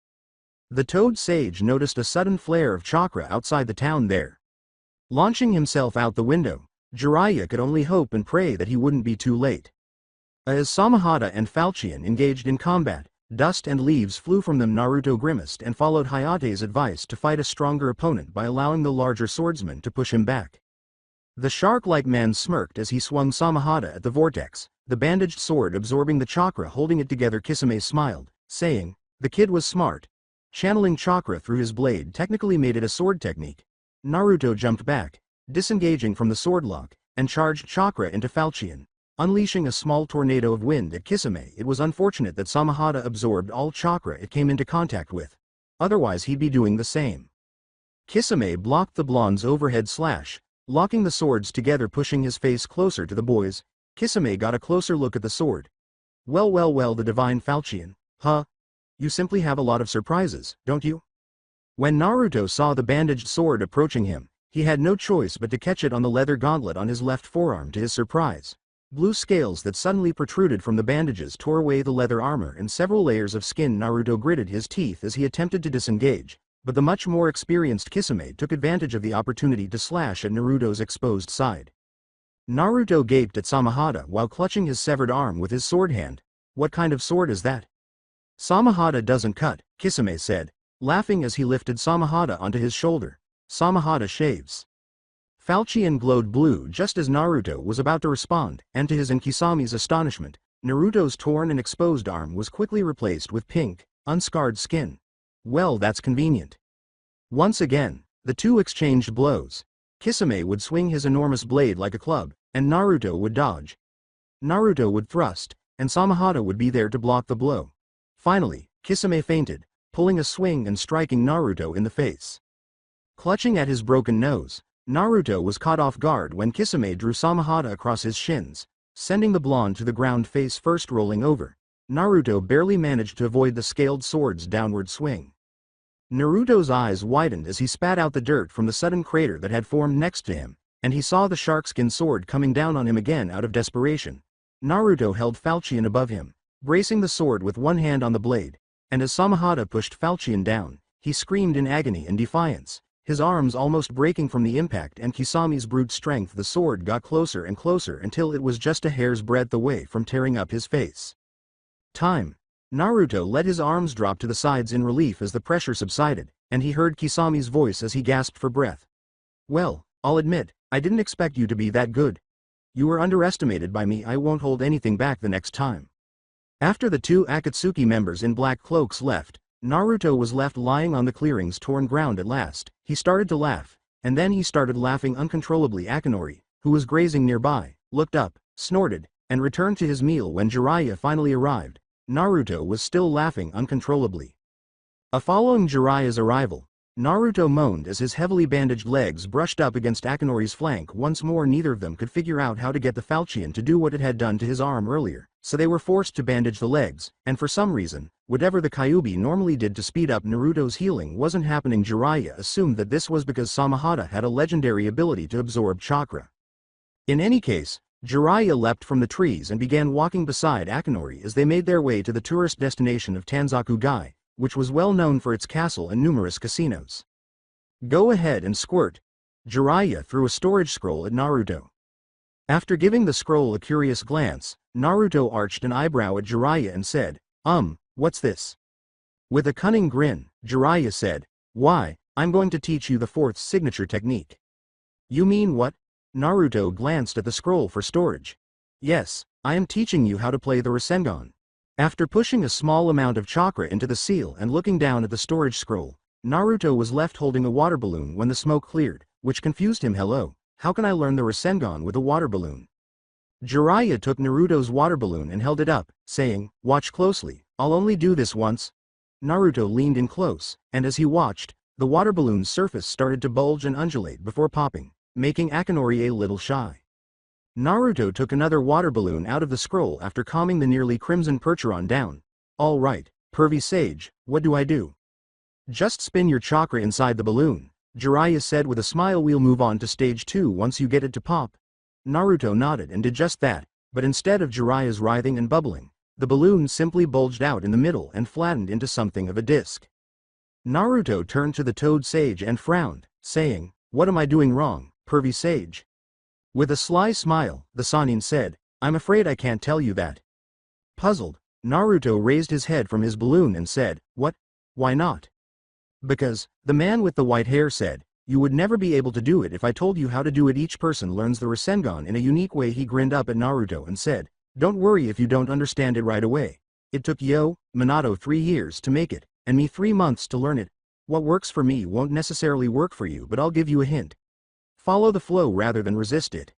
The Toad Sage noticed a sudden flare of chakra outside the town there. Launching himself out the window, Jiraiya could only hope and pray that he wouldn't be too late. As Samahata and Falchion engaged in combat, dust and leaves flew from them. Naruto grimaced and followed Hayate's advice to fight a stronger opponent by allowing the larger swordsman to push him back. The shark-like man smirked as he swung Samahata at the vortex, the bandaged sword absorbing the chakra holding it together. Kisame smiled, saying, "The kid was smart. Channeling chakra through his blade technically made it a sword technique." Naruto jumped back, disengaging from the sword lock, and charged chakra into Falchion, unleashing a small tornado of wind at Kisame. It was unfortunate that Samahata absorbed all chakra it came into contact with. Otherwise he'd be doing the same. Kisame blocked the blonde's overhead slash, locking the swords together, pushing his face closer to the boys. Kisame got a closer look at the sword. Well, the divine Falchion. Huh? You simply have a lot of surprises, don't you? When Naruto saw the bandaged sword approaching him, he had no choice but to catch it on the leather gauntlet on his left forearm. To his surprise, blue scales that suddenly protruded from the bandages tore away the leather armor and several layers of skin. Naruto gritted his teeth as he attempted to disengage, but the much more experienced Kisame took advantage of the opportunity to slash at Naruto's exposed side. Naruto gaped at Samahata while clutching his severed arm with his sword hand. What kind of sword is that? Samahata doesn't cut, Kisame said, laughing as he lifted Samahata onto his shoulder. Samahata shaves. Falchion glowed blue just as Naruto was about to respond, and to his and Kisami's astonishment, Naruto's torn and exposed arm was quickly replaced with pink, unscarred skin. Well, that's convenient. Once again, the two exchanged blows. Kisame would swing his enormous blade like a club, and Naruto would dodge. Naruto would thrust, and Samahata would be there to block the blow. Finally, Kisame feinted, pulling a swing and striking Naruto in the face. Clutching at his broken nose, Naruto was caught off guard when Kisame drew Samahata across his shins, sending the blonde to the ground face first. Rolling over, Naruto barely managed to avoid the scaled sword's downward swing. Naruto's eyes widened as he spat out the dirt from the sudden crater that had formed next to him, and he saw the sharkskin sword coming down on him again. Out of desperation, Naruto held Falchion above him, bracing the sword with one hand on the blade, and as Samahata pushed Falchion down, he screamed in agony and defiance, his arms almost breaking from the impact and Kisami's brute strength. The sword got closer and closer until it was just a hair's breadth away from tearing up his face. Time. Naruto let his arms drop to the sides in relief as the pressure subsided, and he heard Kisami's voice as he gasped for breath. "Well, I'll admit, I didn't expect you to be that good. You were underestimated by me. I won't hold anything back the next time." After the two Akatsuki members in black cloaks left, Naruto was left lying on the clearing's torn ground. At last, he started to laugh, and then he started laughing uncontrollably. Akinori, who was grazing nearby, looked up, snorted, and returned to his meal. When Jiraiya finally arrived, Naruto was still laughing uncontrollably. Following Jiraiya's arrival, Naruto moaned as his heavily bandaged legs brushed up against Akinori's flank once more. Neither of them could figure out how to get the Falchion to do what it had done to his arm earlier, so they were forced to bandage the legs, and for some reason, whatever the Kyuubi normally did to speed up Naruto's healing wasn't happening. Jiraiya assumed that this was because Samahata had a legendary ability to absorb chakra. In any case, Jiraiya leapt from the trees and began walking beside Akinori as they made their way to the tourist destination of Tanzaku-gai, which was well known for its castle and numerous casinos. "Go ahead and squirt." Jiraiya threw a storage scroll at Naruto. After giving the scroll a curious glance, Naruto arched an eyebrow at Jiraiya and said, What's this?" With a cunning grin, Jiraiya said, "Why, I'm going to teach you the fourth signature technique." "You mean what?" Naruto glanced at the scroll for storage. "Yes, I am teaching you how to play the Rasengan." After pushing a small amount of chakra into the seal and looking down at the storage scroll, Naruto was left holding a water balloon when the smoke cleared, which confused him. "Hello, how can I learn the Rasengan with a water balloon?" Jiraiya took Naruto's water balloon and held it up, saying, "Watch closely, I'll only do this once." Naruto leaned in close, and as he watched, the water balloon's surface started to bulge and undulate before popping, making Akinori a little shy. Naruto took another water balloon out of the scroll after calming the nearly crimson Percheron down. "All right, pervy sage, what do I do?" Just spin your chakra inside the balloon, Jiraiya said with a smile. We'll move on to stage 2 once you get it to pop. Naruto nodded and did just that, but instead of Jiraiya's writhing and bubbling, the balloon simply bulged out in the middle and flattened into something of a disc. Naruto turned to the Toad Sage and frowned, saying, "What am I doing wrong, pervy sage?" With a sly smile, the Sannin said, "I'm afraid I can't tell you that." Puzzled, Naruto raised his head from his balloon and said, "What? Why not?" "Because," the man with the white hair said, "you would never be able to do it if I told you how to do it. Each person learns the Rasengan in a unique way." He grinned up at Naruto and said, "Don't worry if you don't understand it right away. It took Minato 3 years to make it, and me 3 months to learn it. What works for me won't necessarily work for you, but I'll give you a hint. Follow the flow rather than resist it."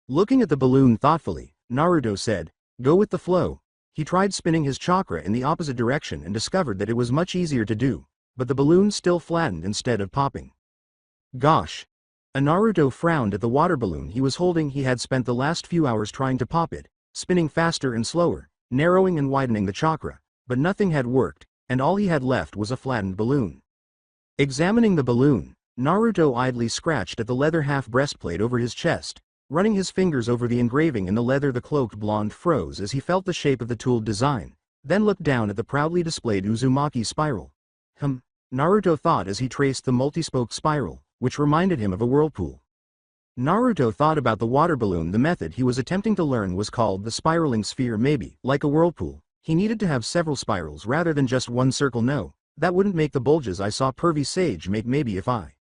Looking at the balloon thoughtfully, Naruto said, "Go with the flow." He tried spinning his chakra in the opposite direction and discovered that it was much easier to do, but the balloon still flattened instead of popping. Gosh! Naruto frowned at the water balloon he was holding. He had spent the last few hours trying to pop it, spinning faster and slower, narrowing and widening the chakra, but nothing had worked, and all he had left was a flattened balloon. Examining the balloon, Naruto idly scratched at the leather half-breastplate over his chest, running his fingers over the engraving in the leather. The cloaked blonde froze as he felt the shape of the tooled design, then looked down at the proudly displayed Uzumaki spiral. Naruto thought as he traced the multi-spoke spiral, which reminded him of a whirlpool. Naruto thought about the water balloon. The method he was attempting to learn was called the spiraling sphere. Maybe, like a whirlpool, he needed to have several spirals rather than just one circle. No, that wouldn't make the bulges I saw pervy sage make. Maybe if I...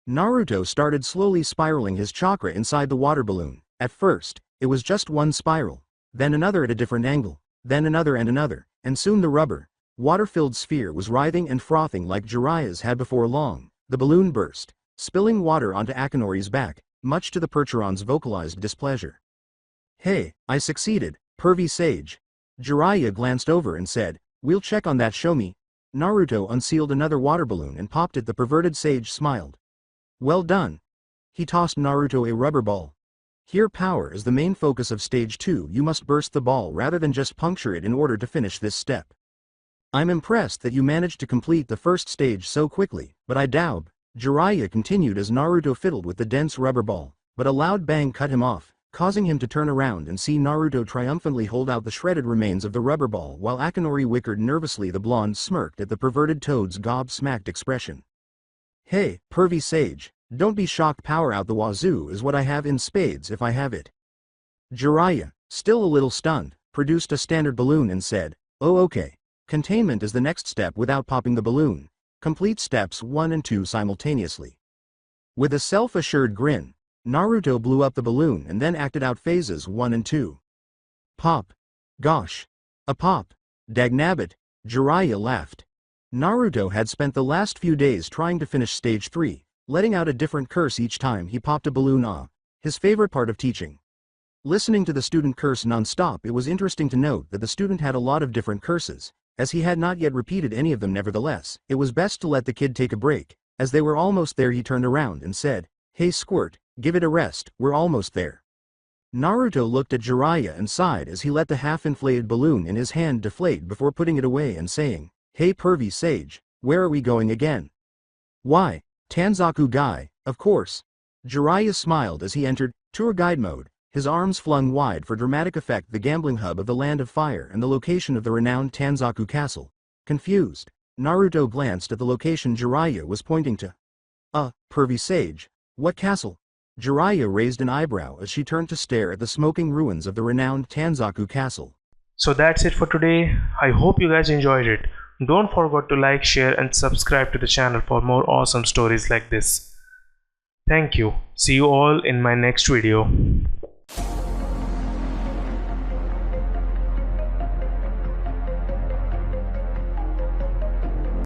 Naruto started slowly spiraling his chakra inside the water balloon. At first, it was just one spiral, then another at a different angle, then another, and soon the rubber, water-filled sphere was writhing and frothing like Jiraiya's had. Before long, the balloon burst, spilling water onto Akinori's back, much to the Percheron's vocalized displeasure. "Hey, I succeeded, pervy sage." Jiraiya glanced over and said, "We'll check on that. Show me." Naruto unsealed another water balloon and popped it. The perverted sage smiled. "Well done." He tossed Naruto a rubber ball. "Here, power is the main focus of stage 2. You must burst the ball rather than just puncture it in order to finish this step. I'm impressed that you managed to complete the first stage so quickly, but I doubt," Jiraiya continued as Naruto fiddled with the dense rubber ball, but a loud bang cut him off, causing him to turn around and see Naruto triumphantly hold out the shredded remains of the rubber ball while Akinori whickered nervously. The blonde smirked at the perverted toad's gobsmacked expression. "Hey, pervy sage, don't be shocked. Power out the wazoo is what I have in spades if I have it." Jiraiya, still a little stunned, produced a standard balloon and said, "Oh okay. Containment is the next step without popping the balloon. Complete steps 1 and 2 simultaneously." With a self-assured grin, Naruto blew up the balloon and then acted out phases 1 and 2. Pop. Gosh. A pop. Dagnabbit, Jiraiya laughed. Naruto had spent the last few days trying to finish stage 3, letting out a different curse each time he popped a balloon. His favorite part of teaching. Listening to the student curse non-stop, it was interesting to note that the student had a lot of different curses, as he had not yet repeated any of them. Nevertheless, it was best to let the kid take a break. As they were almost there, he turned around and said, "Hey Squirt, give it a rest, we're almost there." Naruto looked at Jiraiya and sighed as he let the half-inflated balloon in his hand deflate before putting it away and saying, "Hey pervy sage, where are we going again?" "Why, Tanzaku guy, of course." Jiraiya smiled as he entered tour guide mode, his arms flung wide for dramatic effect. The gambling hub of the Land of Fire and the location of the renowned Tanzaku Castle. Confused, Naruto glanced at the location Jiraiya was pointing to. Pervy sage, what castle?" Jiraiya raised an eyebrow as she turned to stare at the smoking ruins of the renowned Tanzaku Castle. So that's it for today. I hope you guys enjoyed it. Don't forget to like, share and subscribe to the channel for more awesome stories like this. Thank you. See you all in my next video.